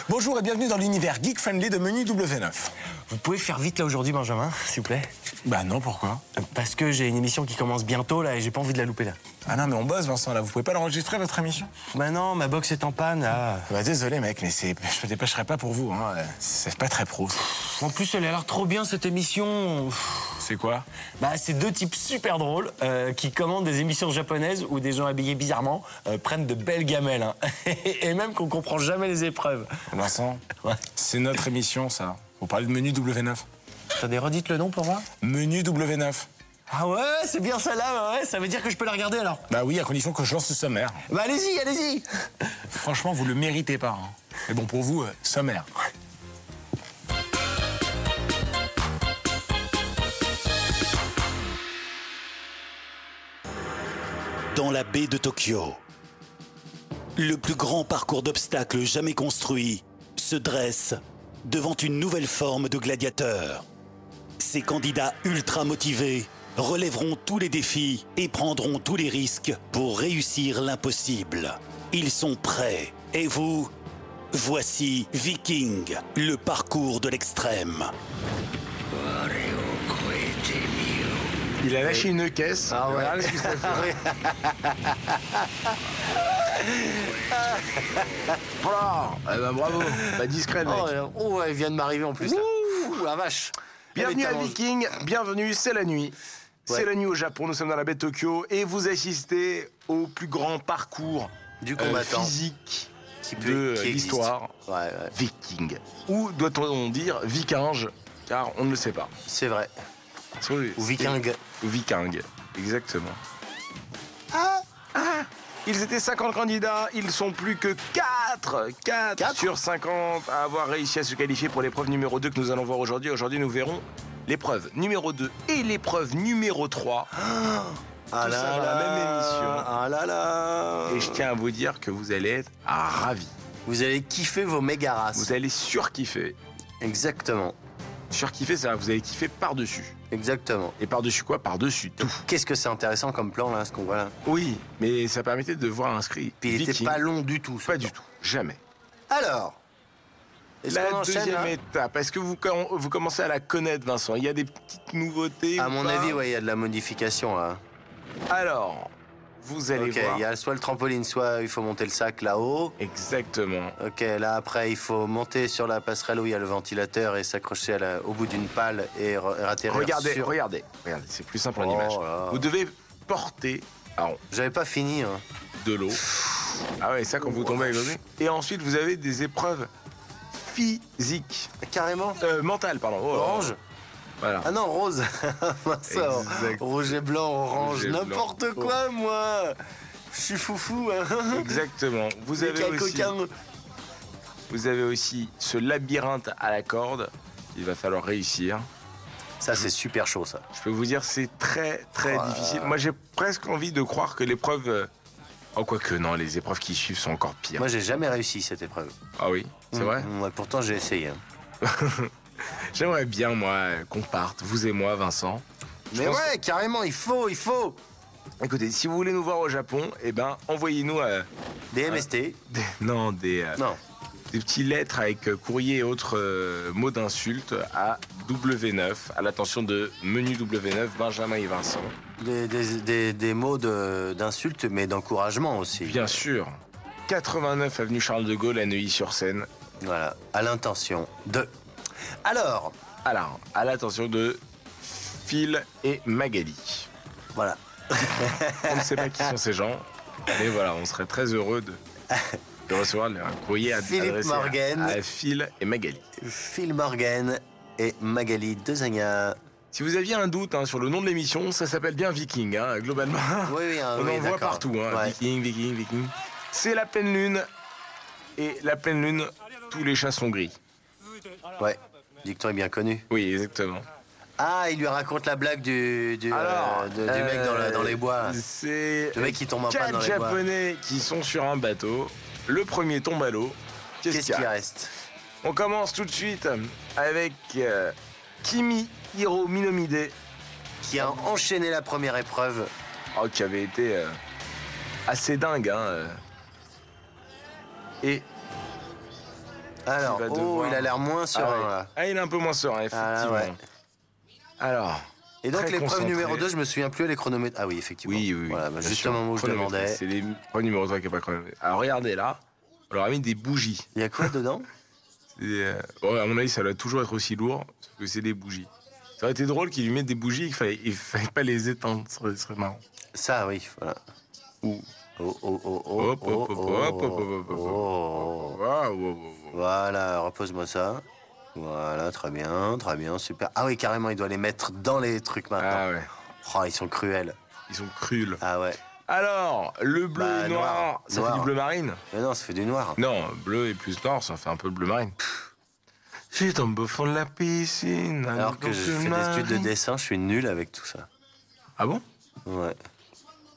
Bonjour et bienvenue dans l'univers geek-friendly de Menu W9. Vous pouvez faire vite là aujourd'hui, Benjamin, s'il vous plaît? Non, pourquoi? Parce que j'ai une émission qui commence bientôt là et j'ai pas envie de la louper là. Ah non, mais on bosse, Vincent, là. Vous pouvez pas l'enregistrer, votre émission? Non, ma box est en panne là. Désolé, mec, mais je me dépêcherai pas pour vous, hein. C'est pas très pro. En plus, elle a l'air trop bien cette émission. C'est quoi? C'est deux types super drôles qui commandent des émissions japonaises où des gens habillés bizarrement prennent de belles gamelles. Hein. Et même qu'on comprend jamais les épreuves. Vincent, Ouais. c'est notre émission, ça. Vous parlez de Menu W9. Attendez, redites le nom pour moi. Menu W9. Ah ouais, c'est bien celle-là, ouais, ça veut dire que je peux la regarder alors. Oui, à condition que je lance le sommaire. Allez-y. Franchement, vous le méritez pas. Hein. Mais bon, pour vous, sommaire. Dans la baie de Tokyo, le plus grand parcours d'obstacles jamais construit se dresse devant une nouvelle forme de gladiateur. Ces candidats ultra motivés relèveront tous les défis et prendront tous les risques pour réussir l'impossible. Ils sont prêts. Et vous? Voici Viking, le parcours de l'extrême. Il a lâché une caisse. Ah ouais. Regarde ce que ça fait. Voilà. Eh ben, bravo. Bah, discret, mec. Oh, elle vient de m'arriver en plus. Là. Ouh, la vache. Bienvenue Ah, à mais Viking, bienvenue, c'est la nuit. Ouais. C'est la nuit au Japon, nous sommes dans la baie de Tokyo et vous assistez au plus grand parcours Du combattant. physique qui de existe. l'histoire Ouais. Viking. Ou doit-on dire vikinge, car on ne le sait pas. C'est vrai. Ou viking. Ou viking, exactement. Ah, ils étaient 50 candidats, ils sont plus que 4 sur 50 à avoir réussi à se qualifier pour l'épreuve numéro 2 que nous allons voir aujourd'hui. Aujourd'hui, nous verrons l'épreuve numéro 2 et l'épreuve numéro 3. Ah Tout ça dans la même émission. Ah là là. Et je tiens à vous dire que vous allez être ravis. Vous allez kiffer vos méga races. Vous allez surkiffer. Exactement. Surkiffer, c'est-à-dire que vous allez kiffer par-dessus. Exactement. Et par-dessus quoi? Par-dessus tout. Qu'est-ce que c'est intéressant comme plan là, ce qu'on voit là. Oui, mais ça permettait de voir inscrit Puis il était Viking. pas long du tout. ce Pas plan. du tout, jamais. Alors. Est-ce La qu'on enchaîne deuxième là étape, est-ce que vous commencez à la connaître, Vincent? Il y a des petites nouveautés À ou mon pas? avis, ouais, il y a de la modification là. Alors, vous allez Ok, voir. il y a soit le trampoline, soit il faut monter le sac là-haut. Exactement. Ok, là après, il faut monter sur la passerelle où il y a le ventilateur et s'accrocher au bout d'une pale et atterrir Regardez, sur... regardez, c'est plus simple en Oh image. là. Vous devez porter alors, J'avais pas fini, hein. de l'eau. Ah ouais, ça quand vous tombez avec l'eau. Et ensuite, vous avez des épreuves physiques. Carrément. Mentales, pardon. Oh, Orange. Voilà. Ah non, rose. Ça, Exact. rouge et blanc, orange, Rouge et blanc. n'importe quoi, moi. Je suis foufou, hein. Exactement. Vous Les avez aussi, coquins. vous avez aussi ce labyrinthe à la corde. Il va falloir réussir. Ça, c'est super chaud, ça. Je peux vous dire, c'est très très Oh. difficile. Moi, j'ai presque envie de croire que l'épreuve. Oh, quoique non, les épreuves qui suivent sont encore pires. Moi, j'ai jamais réussi cette épreuve. Ah oui, c'est vrai. Ouais, pourtant, j'ai essayé. Hein. J'aimerais bien, moi, qu'on parte, vous et moi, Vincent. Mais pense ouais, carrément, il faut. Écoutez, si vous voulez nous voir au Japon, eh ben, envoyez-nous Des MST. des Non. petites lettres avec courrier et autres mots d'insulte à W9, à l'attention de Menu W9, Benjamin et Vincent. Des mots d'insultes, mais d'encouragement aussi. Bien sûr, 89 avenue Charles de Gaulle à Neuilly-sur-Seine. Voilà, à l'intention de... Alors, À l'attention de Phil et Magali. voilà. On ne sait pas qui sont ces gens, mais voilà, on serait très heureux de recevoir un courrier Philippe adressé Morgan. à Phil et Magali. Phil Morgan et Magali Dezagna. Si vous aviez un doute sur le nom de l'émission, ça s'appelle bien Viking, globalement. Oui, On en voit d'accord. partout, Ouais. Viking. C'est la pleine lune, et la pleine lune, tous les chats sont gris. Ouais, dicton est bien connu. Oui, exactement. Ah, il lui raconte la blague du mec dans les bois. C'est Le mec qui tombe en panne 4 dans les bois. Japonais qui sont sur un bateau. Le premier tombe à l'eau. Qu'est-ce qu'il y qui a reste? On commence tout de suite avec Kimihiro Minomide, Qui a enchaîné la première épreuve. qui avait été assez dingue. Et Alors, va devoir- il a l'air moins serein, ouais. là. Il est un peu moins serein, effectivement. ouais. Alors, Et donc, très l'épreuve concentré. numéro 2, je me souviens plus, elle est chronométrée. Ah oui, effectivement. Oui. Voilà, bien juste sûr. au moment où je Chronométré. demandais. C'est l'épreuve numéro 3 qui n'est pas chronométrée. Alors, regardez là, on leur a mis des bougies. Il y a quoi dedans? Bon, à mon avis, ça doit toujours être aussi lourd, sauf que c'est des bougies. Ça aurait été drôle qu'ils lui mettent des bougies, il fallait pas les éteindre, ce serait marrant. Ça, oui, voilà. Ou... Oh, oh, oh, oh, Hop, oh, hop, hop, oh, hop, hop, hop, hop, oh. Waouh. Voilà, repose-moi ça. Voilà, très bien, super. Ah oui, carrément, il doit les mettre dans les trucs maintenant. Ah ouais, Oh, ils sont cruels. ils sont cruels. Ah ouais. Alors, le bleu Bah, et noir, ça noir. fait du bleu marine? Mais non, ça fait du noir. Non, bleu et plus noir, ça fait un peu bleu marine. Je tombe au fond de la piscine. Alors que je fais des études de dessin, je suis nul avec tout ça. Ah bon? Ouais.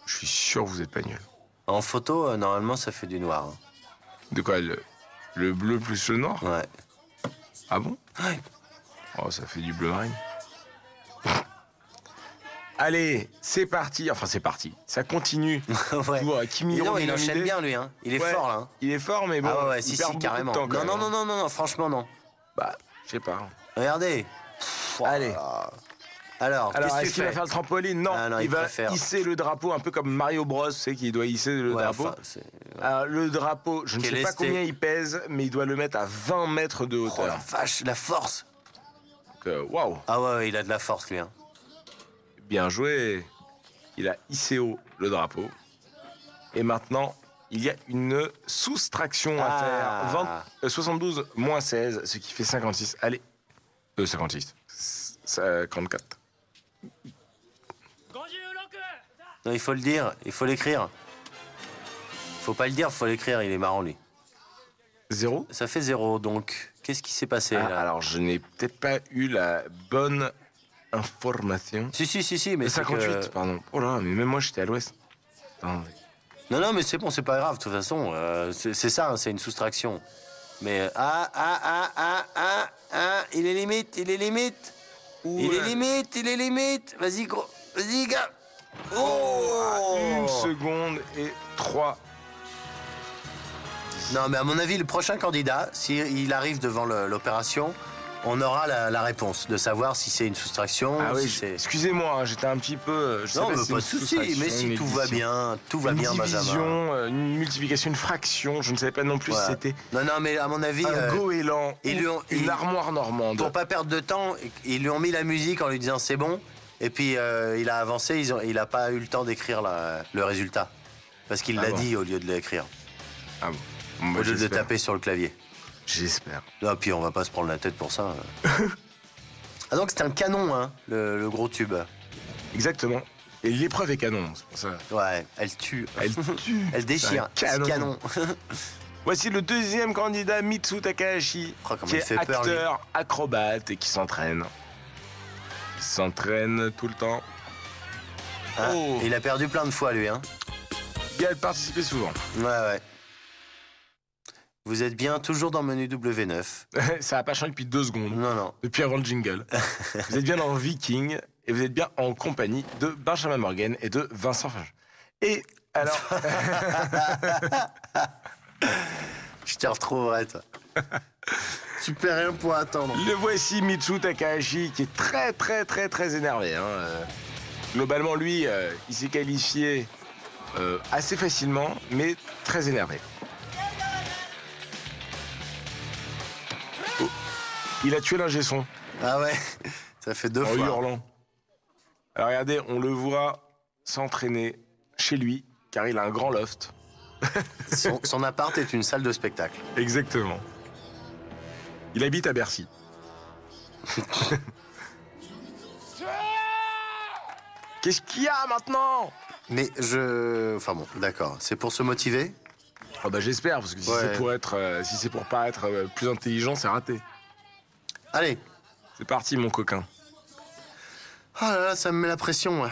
Je suis sûr que vous êtes pas nul. En photo, normalement, ça fait du noir. Hein. De quoi, le bleu plus le noir? Ouais. Ah bon? Ouais. Oh, ça fait du bleu marine. Allez, c'est parti. Enfin, c'est parti. Ça continue. Ouais. Toujours, Kimi Non, il Räikkönen. enchaîne bien, lui. Hein. Il est Ouais, fort, là. Hein. Il est fort, mais bon, Ah ouais, il si, perd si, beaucoup carrément. de temps, quand Non, même. non, franchement, non. Bah, je sais pas. Regardez. Allez. Alors, Alors, qu'est-ce que est-ce tu qu'il va fais? faire le trampoline? Non, Ah non, il il va préfère. hisser le drapeau, un peu comme Mario Bros, tu sais, qui doit hisser le Ouais, drapeau. enfin, c'est- Alors, le drapeau, je ne Quel sais pas esté. combien il pèse, mais il doit le mettre à 20 mètres de Oh la hauteur. vache, la force. Donc, waouh, Ah ouais, il a de la force, lui. Hein. bien joué. Il a hissé haut le drapeau. Et maintenant, il y a une soustraction à Ah. faire. 72 moins 16, ce qui fait 56. Allez. 56. 54. Non, il faut le dire, il faut l'écrire. Faut pas le dire, faut l'écrire, il est marrant, lui. 0. Ça fait 0, donc qu'est-ce qui s'est passé, Ah, là? alors, je n'ai peut-être pas eu la bonne information. Si, mais c'est 58, que... pardon. Oh là, mais même moi, j'étais à l'ouest. Attendez. Non, mais c'est bon, c'est pas grave, de toute façon. C'est ça, hein, c'est une soustraction. Mais... il est limite, il est limite. Il est limite, il est limite. Vas-y, gros, vas-y, gars. Oh! 1 seconde et 3. Non, mais à mon avis, le prochain candidat, s'il arrive devant l'opération, on aura la réponse de savoir si c'est une soustraction. Ah oui, si c'est... excusez-moi, hein, j'étais un petit peu. Je sais Non, pas mais si c'est pas une de souci. soustraction, Mais si une tout va addition, bien, tout va une bien, Benjamin. division, une multiplication, une fraction. Je ne savais pas non plus Voilà. si c'était Non, mais à mon avis, un goéland ils ou lui ont- une ils- armoire normande. pour pas perdre de temps, ils lui ont mis la musique en lui disant c'est bon. Et puis il a avancé, il a pas eu le temps d'écrire le résultat. Parce qu'il Ah l'a bon. dit au lieu de l'écrire. Ah bon. Bon, bah, Au lieu de j'espère. taper sur le clavier. J'espère. Non, puis on va pas se prendre la tête pour ça. Ah donc c'est un canon, hein, le gros tube. Exactement. Et l'épreuve est canon, c'est pour ça. Ouais, elle tue. Elle tue. Elle déchire. C'est un canon. Canon. Voici le deuxième candidat, Mitsu Takahashi, Oh, comment qui il est fait peur, lui. acteur, acrobate et qui s'entraîne. Il s'entraîne tout le temps. Hein, Oh. il a perdu plein de fois, lui. Hein. Il a participé souvent. Ouais. Vous êtes bien toujours dans Menu W9. Ça n'a pas changé depuis 2 secondes. Non. Depuis avant le jingle. Vous êtes bien dans Viking et vous êtes bien en compagnie de Benjamin Morgan et de Vincent Fage. Et alors, Je te retrouverai, toi. Tu perds rien pour attendre. le voici Mitsu Takahashi qui est très énervé. Hein. Globalement, lui, il s'est qualifié assez facilement, mais très énervé. Oh. Il a tué l'ingé son Ah ouais, ça fait 2 en fois. hurlant. Alors regardez, on le voit s'entraîner chez lui, car il a un grand loft. Son appart est une salle de spectacle. Exactement. Il habite à Bercy. Qu'est-ce qu'il y a maintenant? Mais Enfin bon, d'accord. C'est pour se motiver? Oh bah j'espère, parce que si Ouais. c'est pour être, si c'est pour paraître plus intelligent, c'est raté. Allez. C'est parti, mon coquin. Oh là là, ça me met la pression, ouais.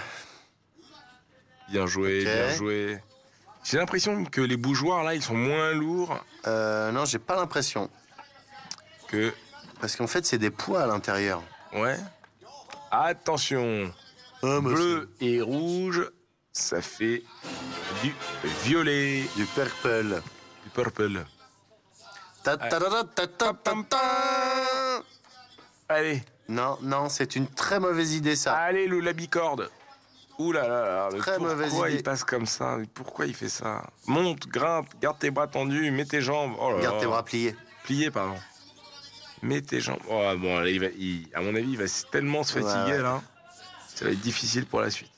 Bien joué, Ok. bien joué. J'ai l'impression que les bougeoirs, là, ils sont moins lourds Non, j'ai pas l'impression. que... Parce qu'en fait, c'est des poids à l'intérieur. Ouais. Attention. Bleu et rouge, ça fait du violet, Du purple. du purple. Ta ta ta ta ta ta ta ta. Allez, Non, c'est une très mauvaise idée, ça. allez, la bicorde. Ouh là là là, mais Très mauvaise pourquoi idée. il passe comme ça? Mais pourquoi il fait ça? Monte, grimpe, garde tes bras tendus, mets tes jambes. Oh là Garde là. tes bras pliés. Pliés, pardon. Mets tes jambes. Oh, bon, là, à mon avis, il va tellement se fatiguer, Ouais. là. Ça va être difficile pour la suite.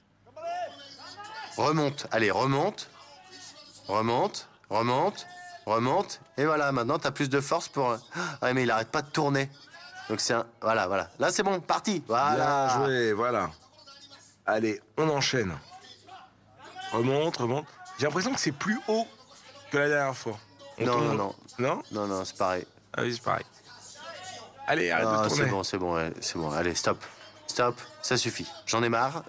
Remonte. Allez, remonte. Remonte. Et voilà, maintenant, t'as plus de force pour... Ah, mais il arrête pas de tourner. Donc c'est un... Voilà. Là, c'est bon, parti. Voilà. Bien joué, voilà. Allez, on enchaîne. Remonte. J'ai l'impression que c'est plus haut que la dernière fois. On Non, tombe. non. Non? Non, c'est pareil. Ah oui, c'est pareil. Allez, arrête Ah, de tourner. c'est bon, ouais, c'est bon. Allez, stop, ça suffit. J'en ai marre.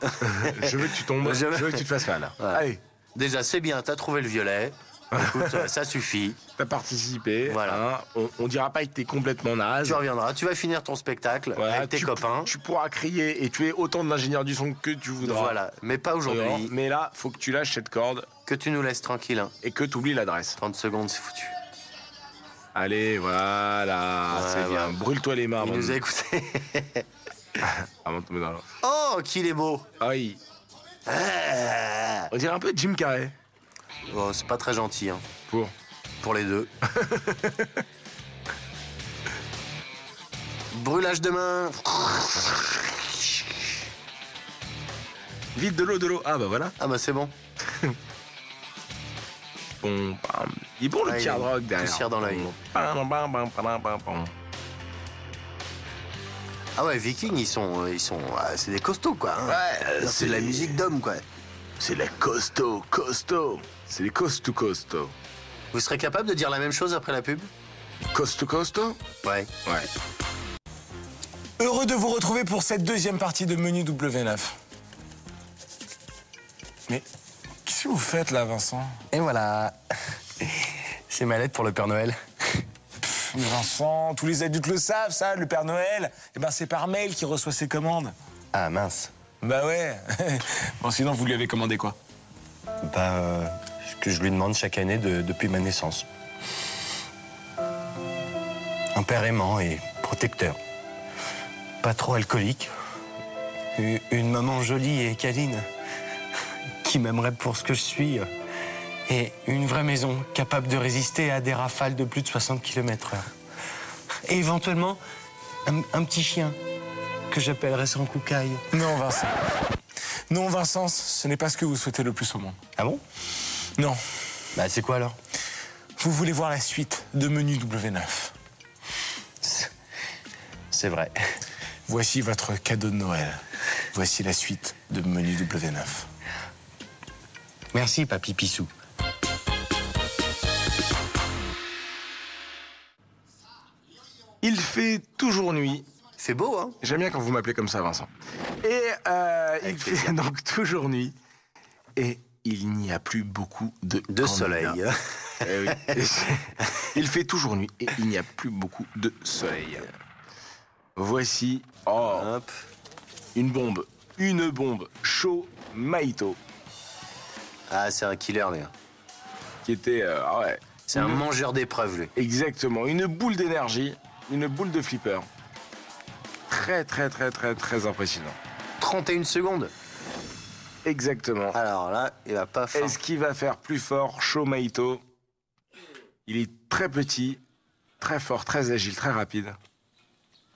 Je veux que tu tombes, Je je veux- veux que tu te fasses mal. Voilà. Allez, Déjà, c'est bien, t'as trouvé le violet. Écoute, ça suffit. T'as participé. Voilà. Hein. On dira pas que t'es complètement naze. Tu reviendras, tu vas finir ton spectacle Voilà, avec tes copains. Tu pourras crier et tuer autant d'ingénieurs du son que tu voudras. Voilà, mais pas aujourd'hui. Mais là, faut que tu lâches cette corde Que tu nous laisses tranquille. Hein. et que tu oublies l'adresse. 30 secondes, c'est foutu. Allez, voilà, c'est bien. voilà. Brûle-toi les mains. Il avant nous de- a écoutés. avant de tomber dans l'eau. Oh, qu'il est beau. Aïe. Ah. On dirait un peu Jim Carrey. Oh, c'est pas très gentil, hein, Pour pour les deux. Brûlage de main. vite de l'eau. Ah bah voilà. Ah bah c'est bon. Bon, bam. Il est bon le Ah, petit il a hard rock derrière. poussière dans l'œil. Bam, bam, bam, bam, bam, bam. Ah ouais, Vikings, ils sont, c'est des costauds quoi. Hein. Ouais, C'est de la musique d'homme quoi. C'est la costaud. C'est les costaud. Vous serez capable de dire la même chose après la pub? Costaud? Ouais. Ouais. Heureux de vous retrouver pour cette deuxième partie de Menu W9. Mais qu'est-ce que vous faites là, Vincent? Et voilà. C'est ma lettre pour le Père Noël. Mais Vincent, tous les adultes le savent, ça, le Père Noël. Eh ben, c'est par mail qu'il reçoit ses commandes. Ah mince. Bah ouais. Bon, sinon, vous lui avez commandé quoi? Ce que je lui demande chaque année depuis ma naissance. Un père aimant et protecteur. Pas trop alcoolique. Une maman jolie et câline. Qui m'aimerait pour ce que je suis. Et une vraie maison capable de résister à des rafales de plus de 60 km/h. Et éventuellement, un petit chien que j'appellerais sans coucaille. Non, Vincent. Non, Vincent, ce n'est pas ce que vous souhaitez le plus au monde. Ah bon? Non. Bah c'est quoi alors? Vous voulez voir la suite de Menu W9. C'est vrai. Voici votre cadeau de Noël. Voici la suite de Menu W9. Merci, papy Pissou. Il fait toujours nuit. C'est beau, hein? J'aime bien quand vous m'appelez comme ça, Vincent. Et il fait donc toujours nuit. Et il n'y a plus beaucoup de candidats. soleil. Eh oui. Il fait toujours nuit et il n'y a plus beaucoup de soleil. Voici Hop. une bombe. Une bombe. Sho Maito. Ah, c'est un killer, lui. Qui était... ouais. C'est un mangeur d'épreuves, lui. Exactement. Une boule d'énergie. Une boule de flipper. Très, très, très, très, très impressionnant. 31 secondes. Exactement. Alors là, il va pas faire. Est-ce qu'il va faire plus fort, Sho Maito? Il est très petit, très fort, très agile, très rapide.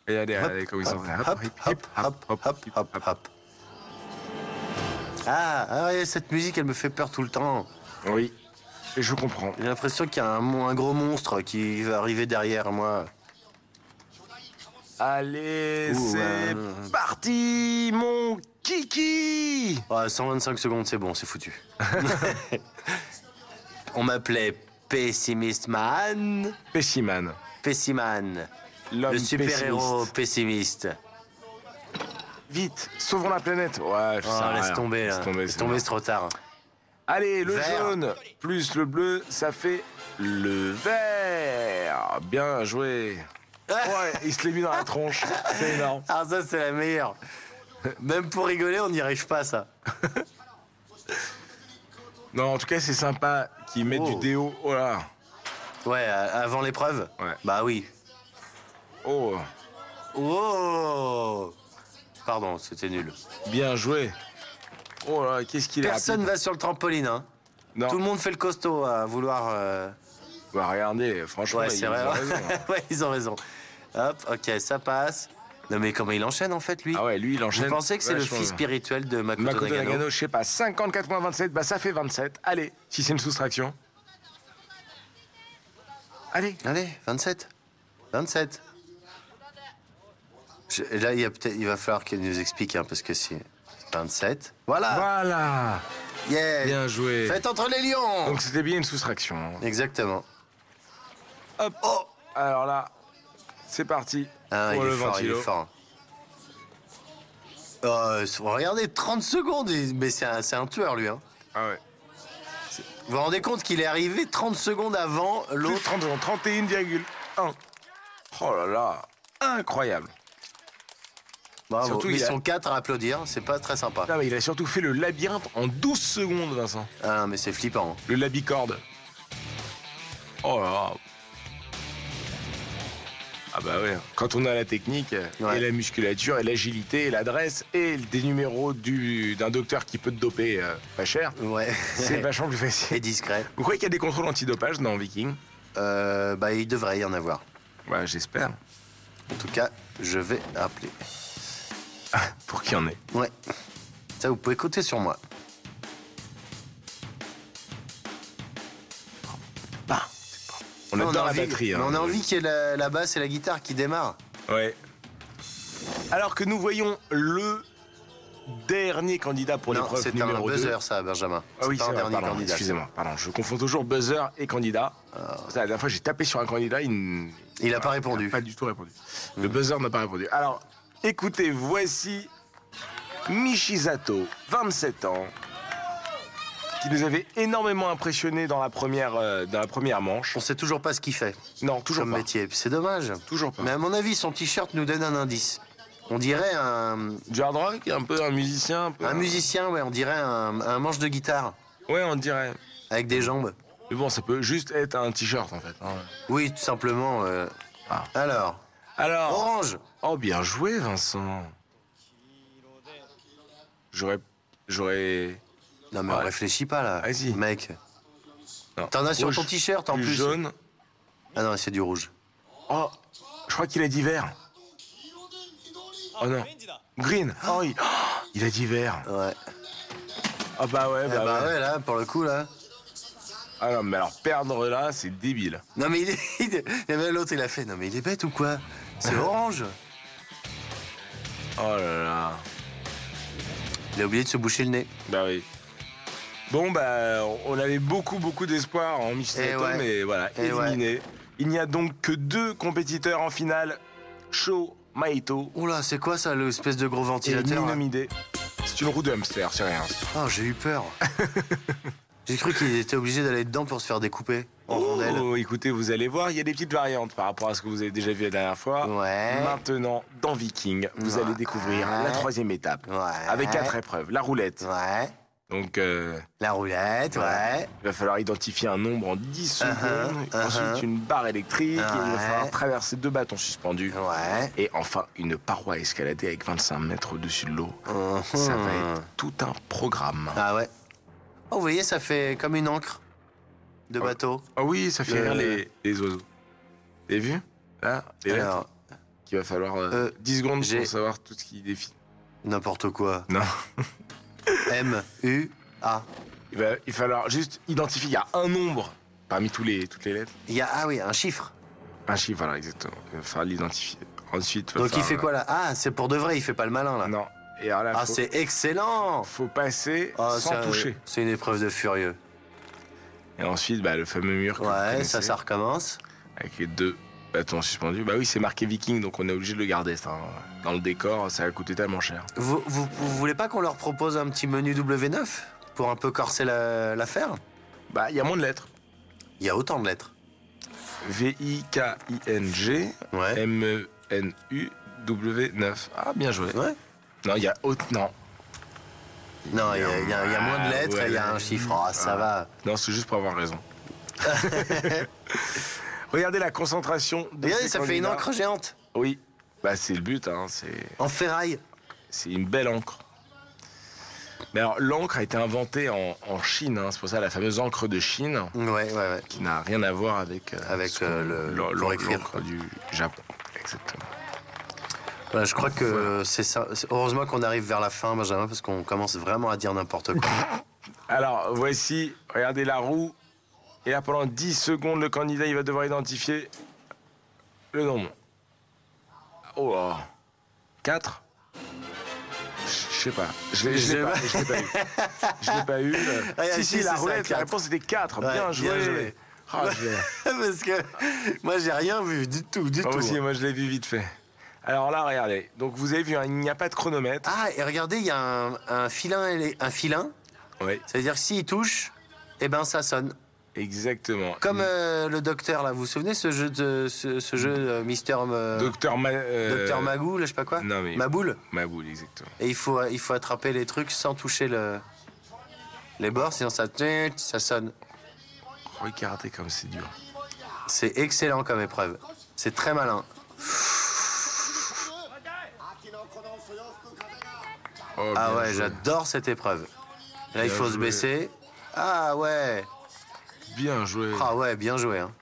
Et allez, comme ils sont. Hop. Ah, ouais, cette musique, elle me fait peur tout le temps. Oui, et je comprends. J'ai l'impression qu'il y a un gros monstre qui va arriver derrière moi. Allez, Ouh, c'est parti, mon kiki! Ouais, 125 secondes, c'est bon, c'est foutu. On m'appelait Pessimist Man. Pessiman. Pessiman. L'homme Le super-héros pessimiste. pessimiste. Vite, sauvons la planète. Ouais, Oh, laisse tomber, là. Laisse tomber, c'est trop tard. Allez, le Vert. jaune plus le bleu, ça fait le vert. Bien joué. Ouais, il se l'est mis dans la tronche. C'est énorme. Ah, ça, c'est la meilleure. Même pour rigoler, on n'y arrive pas, ça. Non, en tout cas, c'est sympa qu'ils mettent du déo. Oh là. Ouais, avant l'épreuve? Ouais. Bah oui. Oh, Oh! Pardon, c'était nul. bien joué. Oh là, qu'est-ce qu'il est Personne rapide. va sur le trampoline, hein. Non. Tout le monde fait le costaud à vouloir... Bah, regardez, franchement, Ouais, ils c'est ont vrai. raison. Ouais, ils ont raison. Hop, ok, ça passe. Non, mais comment il enchaîne, en fait, lui? Ah ouais, lui, il enchaîne. Vous pensez que c'est le vachement fils bien. spirituel de Makoto, Makoto Nagano? Nagano, je sais pas, 54 moins 27, bah ça fait 27. Allez, si c'est une soustraction. Allez. Allez, 27. 27. Là, il va falloir qu'il nous explique, hein, parce que c'est 27. Voilà. Voilà. Yeah. Bien joué. Faites entre les lions. Donc c'était bien une soustraction. Exactement. Hop. Oh. Alors là, c'est parti Ah, pour il le est fort, il ventilo. est fort. Regardez, 30 secondes, mais c'est un tueur, lui. Hein. Ah ouais. Vous vous rendez compte qu'il est arrivé 30 secondes avant L'autre l'autre 31,1. Oh là là, incroyable. Bravo, surtout, ils il a- sont 4 à applaudir, c'est pas très sympa. Non, mais il a surtout fait le labyrinthe en 12 secondes, Vincent. Ah non, mais c'est flippant. Le labicorde. Oh là là. Ah bah ouais, quand on a la technique, Ouais. et la musculature, et l'agilité, et l'adresse, et des numéros d'un docteur qui peut te doper pas cher, Ouais. c'est vachement plus Et facile. discret. Vous croyez qu'il y a des contrôles antidopage dans Viking? Bah, il devrait y en avoir. Ouais, j'espère. En tout cas, je vais appeler. Pour qu'il y en ait. Ouais. Ça, vous pouvez compter sur moi. Bah, on Non, adore a la envie- batterie. mais hein. on a envie qu'il y ait la basse et la guitare qui démarrent. Ouais. Alors que nous voyons le dernier candidat pour Non, l'épreuve c'est un numéro 2. buzzer, ça, Benjamin. Ah oui, pas c'est un vrai, dernier pardon, candidat. excusez-moi, pardon, je confonds toujours buzzer et candidat. La dernière fois, j'ai tapé sur un candidat, Il a pas répondu. Il n'a pas du tout répondu. Le buzzer n'a pas répondu. Alors, écoutez, voici Michizato, 27 ans, qui nous avait énormément impressionné dans la première manche. On sait toujours pas ce qu'il fait Non, toujours comme pas. métier. C'est dommage. Toujours pas. Mais à mon avis, son t-shirt nous donne un indice. On dirait Du hard rock, un peu un musicien. un musicien, ouais, on dirait un manche de guitare Ouais, on dirait. avec des jambes. Mais bon, ça peut juste être un t-shirt, en fait. hein. Oui, tout simplement. Ah. Alors, Alors. orange. Oh, bien joué, Vincent. J'aurais. Non, mais on Ouais. réfléchit pas là. Vas-y. Mec. Non. T'en as sur Rouge, ton t-shirt en plus. jaune. Ah non, c'est du rouge. Oh, je crois qu'il a dit vert. Oh non. Green. Oh, il a dit vert. Ouais. Ah bah ouais, Eh bah, bah ouais. ouais, là, pour le coup, là. Ah non, mais alors perdre là, c'est débile. Non, mais et même l'autre, il a fait. Non, mais il est bête ou quoi? C'est orange. Oh là là. Il a oublié de se boucher le nez. Bah oui. Bon, bah, on avait beaucoup d'espoir en Michizato, Eh ouais. mais voilà, Eh éliminé. Il n'y a donc que 2 compétiteurs en finale. Sho Maito Oula, c'est quoi ça, l'espèce de gros et ventilateur là Minomide. C'est une roue de hamster, c'est rien. Oh, j'ai eu peur. J'ai cru qu'il était obligé d'aller dedans pour se faire découper en rondelles. Oh, écoutez, vous allez voir, il y a des petites variantes par rapport à ce que vous avez déjà vu la dernière fois. Ouais. Maintenant, dans Viking, vous allez découvrir la 3e étape. Ouais. Avec 4 épreuves. La roulette. Ouais. Donc, La roulette, ouais. il va falloir identifier un nombre en 10 secondes. Uh-huh. Ensuite, une barre électrique. Et il va Ouais. falloir traverser 2 bâtons suspendus. Ouais. Et enfin, une paroi escaladée avec 25 mètres au-dessus de l'eau. Mhm. Ça va être tout un programme. Ah ouais. Oh, vous voyez, ça fait comme une encre de bateau. Ah oui, ça fait rire les oiseaux. Vous avez vu? Là, les lettres. Alors, Qu'il va falloir 10 secondes j'ai- pour savoir tout ce qui défile. n'importe quoi. Non. M-U-A. Il va falloir juste identifier. Il y a un nombre parmi toutes les lettres. Il y a, ah oui, un chiffre. Un chiffre, voilà, exactement. Il va falloir l'identifier. Ensuite, Donc il fait quoi là? Ah, c'est pour de vrai, il fait pas le malin là. Non. Et alors là, Ah, faut, c'est excellent. faut passer Ah, sans toucher. C'est une épreuve de furieux. Et ensuite, bah, le fameux mur que vous Ouais, connaissez, ça recommence. avec les 2 bâtons suspendus. Bah oui, c'est marqué Viking, donc on est obligé de le garder. Ça, hein. Dans le décor, ça va coûter tellement cher. Vous voulez pas qu'on leur propose un petit menu W9 pour un peu corser l'affaire? Bah, il y a moins de lettres. Il y a autant de lettres. V-I-K-I-N-G Ouais. M-E-N-U-W-9. Ah, bien joué. Ouais. Non, il y a non. Non, il y a moins de lettres et il y a un chiffre. Ah, ça va. Non, c'est juste pour avoir raison. Regardez la concentration de Regardez, ces ça fait une candidats. encre géante. Oui, bah c'est le but, hein. En ferraille. C'est une belle encre. Mais alors, l'encre a été inventée en Chine, hein. C'est pour ça la fameuse encre de Chine, Ouais. qui n'a rien à voir avec, Avec, pour écrire, l'encre quoi. du Japon. Exactement. Voilà, je crois que c'est ça. Heureusement qu'on arrive vers la fin, Benjamin, parce qu'on commence vraiment à dire n'importe quoi. Alors, voici, regardez la roue. Et là, pendant 10 secondes, le candidat, il va devoir identifier le nombre. Oh là. 4 Je sais pas. Je l'ai pas eu. Je l'ai pas eu. Ah, Si, si, la c'est ça, roulette, la 4. réponse était 4. Ouais, bien bien joué. joué. Ah, Parce que moi, j'ai rien vu du tout, Moi aussi, moi, je l'ai vu vite fait. Alors là, regardez. Donc, vous avez vu, hein, il n'y a pas de chronomètre. Ah, et regardez, il y a un filin. Un filin. Oui. Ça veut dire que s'il touche, Eh ben, ça sonne. Exactement. Comme le docteur, là. Vous vous souvenez ce jeu, ce jeu Mister... Docteur Docteur Magou, là, je sais pas quoi. Non, mais... Maboule. Maboule, exactement. Et il faut attraper les trucs sans toucher les bords, sinon ça sonne. Oh, le karaté, comme c'est dur. C'est excellent comme épreuve. C'est très malin. Oh, Ah bien ouais, joué. j'adore cette épreuve. Là, il Bien faut se joué. baisser. Ah ouais. Bien joué. Ah ouais, bien joué. Hein.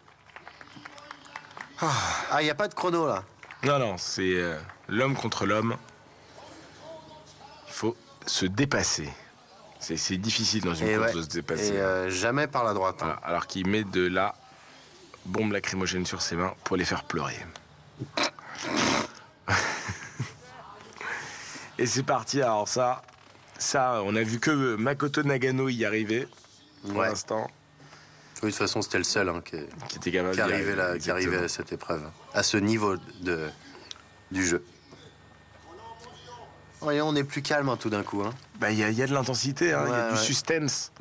Ah, il n'y a pas de chrono, là. Non, c'est l'homme contre l'homme. Il faut se dépasser. C'est difficile dans une Et, course ouais. de se dépasser. Et jamais par la droite. Hein. Voilà, alors qu'il met de la bombe lacrymogène sur ses mains pour les faire pleurer. Et c'est parti, alors ça, on a vu que Makoto Nagano y arrivait, pour Ouais. l'instant, Oui, de toute façon, c'était le seul hein, qui était capable d'y arrivait là, qui exactement. arrivait à cette épreuve, à ce niveau du jeu. Voyons, on est plus calme hein, tout d'un coup. Hein. Bah, il y a de l'intensité, hein, il y a Ouais, du ouais. suspense.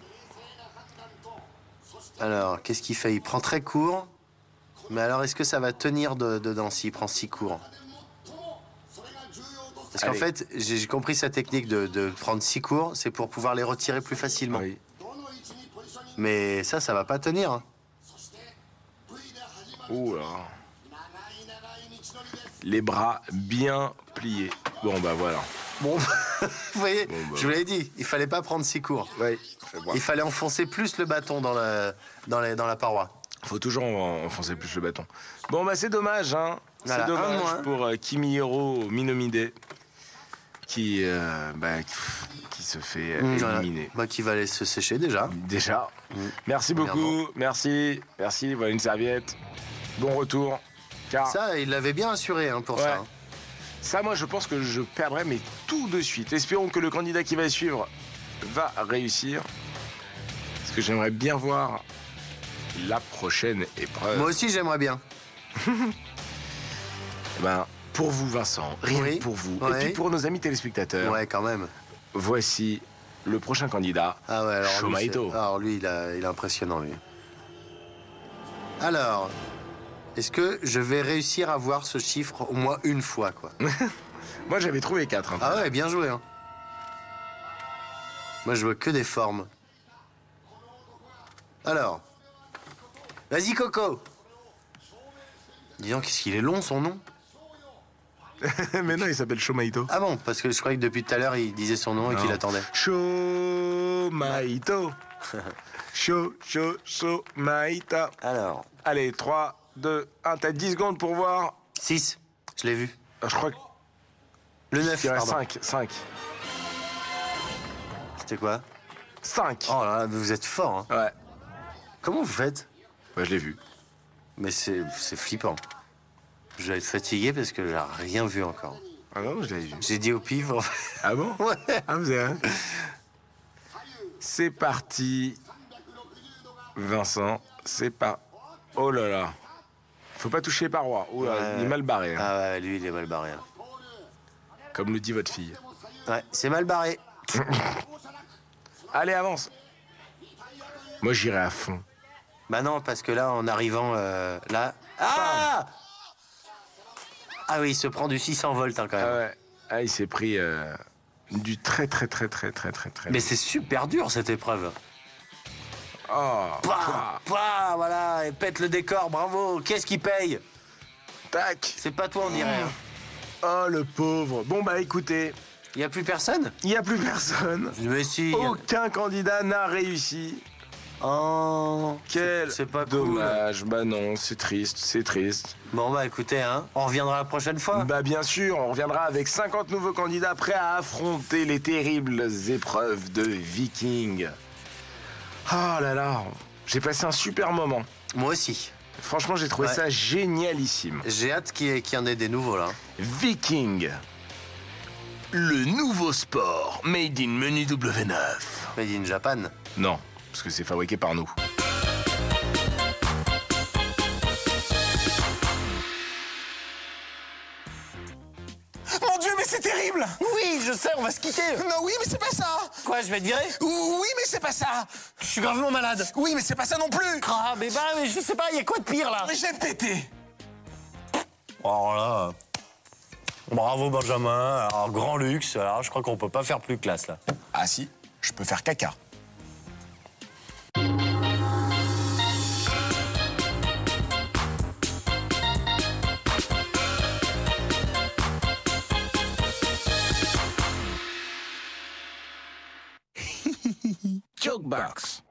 Alors, qu'est-ce qu'il fait? Il prend très court. Mais alors, est-ce que ça va tenir dedans s'il prend si court? Parce qu'en Allez. fait, j'ai compris sa technique de prendre si court, c'est pour pouvoir les retirer plus facilement. Oui. Mais ça va pas tenir. Hein. Ouh là. Les bras bien pliés. Bon, bah voilà. Bon, vous voyez, Bon, bah. je vous l'avais dit, il fallait pas prendre si court. Oui. Il fallait enfoncer plus le bâton dans la paroi. Faut toujours enfoncer plus le bâton. Bon, bah c'est dommage, hein. Voilà, C'est un dommage moins. pour Kimihiro Minomide qui se fait Voilà. éliminer. Bah, qui va aller se sécher déjà. Déjà. Merci beaucoup. Merci. Voilà une serviette. Bon retour. Car Ça, il l'avait bien assuré hein, pour Ouais. ça. hein. ça, moi, je pense que je perdrai, mais tout de suite. Espérons que le candidat qui va suivre va réussir. Parce que j'aimerais bien voir la prochaine épreuve. Moi aussi, j'aimerais bien. Eh ben, pour vous, Vincent, rien Oui. que pour vous, Ouais. et puis pour nos amis téléspectateurs, Ouais, quand même. voici le prochain candidat, Ah ouais, alors lui, Shomaito. lui, il est impressionnant, lui. Alors, est-ce que je vais réussir à voir ce chiffre au moins une fois, quoi? Moi, j'avais trouvé 4. Ah ouais, bien joué, hein. Moi, je vois que des formes. Alors, vas-y, Coco. Dis donc, qu'est-ce qu'il est long, son nom? Mais non, il s'appelle Shomaito. Ah bon, parce que je croyais que depuis tout à l'heure, il disait son nom et qu'il attendait. Shomaito. Shomaito. Alors, Allez, 3, 2, 1, t'as 10 secondes pour voir. 6, je l'ai vu. Je crois que Le 9, il reste pardon. 5. C'était quoi? 5. Oh là là, vous êtes fort, hein. Ouais. Comment vous faites? Ouais, je l'ai vu. Mais c'est flippant. Je vais être fatigué parce que j'ai rien vu encore. Ah non, je l'ai vu. J'ai dit au pif. Ah bon? Ouais. Ah, vous avez... C'est parti. Vincent, c'est pas... Oh là là. Faut pas toucher les parois. Oh là, Ouais. il est mal barré, hein, Ah ouais, lui, il est mal barré. hein. comme le dit votre fille. Ouais, c'est mal barré. Allez, avance. Moi, j'irai à fond. Bah non, parce que là, en arrivant là... Ah! Ah oui, il se prend du 600 volts hein, quand même. Ah ouais. Ah, il s'est pris du très. Mais c'est super dur cette épreuve. Oh. Pouah, pouah, voilà, et pète le décor, bravo. Qu'est-ce qui paye? Tac. C'est pas toi, on dirait. hein. Oh, le pauvre. Bon, bah écoutez, Y a plus personne? il n'y a plus personne. Mais si. Aucun candidat n'a réussi. Oh, Quel c'est pas cool. dommage. Bah non, c'est triste. Bon bah écoutez, hein, on reviendra la prochaine fois. Bah bien sûr, on reviendra avec 50 nouveaux candidats prêts à affronter les terribles épreuves de Viking. Oh là là, j'ai passé un super moment. Moi aussi. Franchement, j'ai trouvé Ouais. ça génialissime. J'ai hâte qu'il y en ait des nouveaux là. Viking. Le nouveau sport made in Menu W9. Made in Japan. Non, parce que c'est fabriqué par nous. Mon Dieu, mais c'est terrible. Oui, je sais, on va se quitter. Non, oui, mais c'est pas ça. Quoi, je vais te virer? Oui, mais c'est pas ça. Je suis gravement malade. Oui, mais c'est pas ça non plus. Ah, mais je sais pas, il y a quoi de pire là? Mais j'ai pété. Alors là, bravo Benjamin, alors grand luxe, alors je crois qu'on peut pas faire plus classe là. Ah si, je peux faire caca. Jokebox.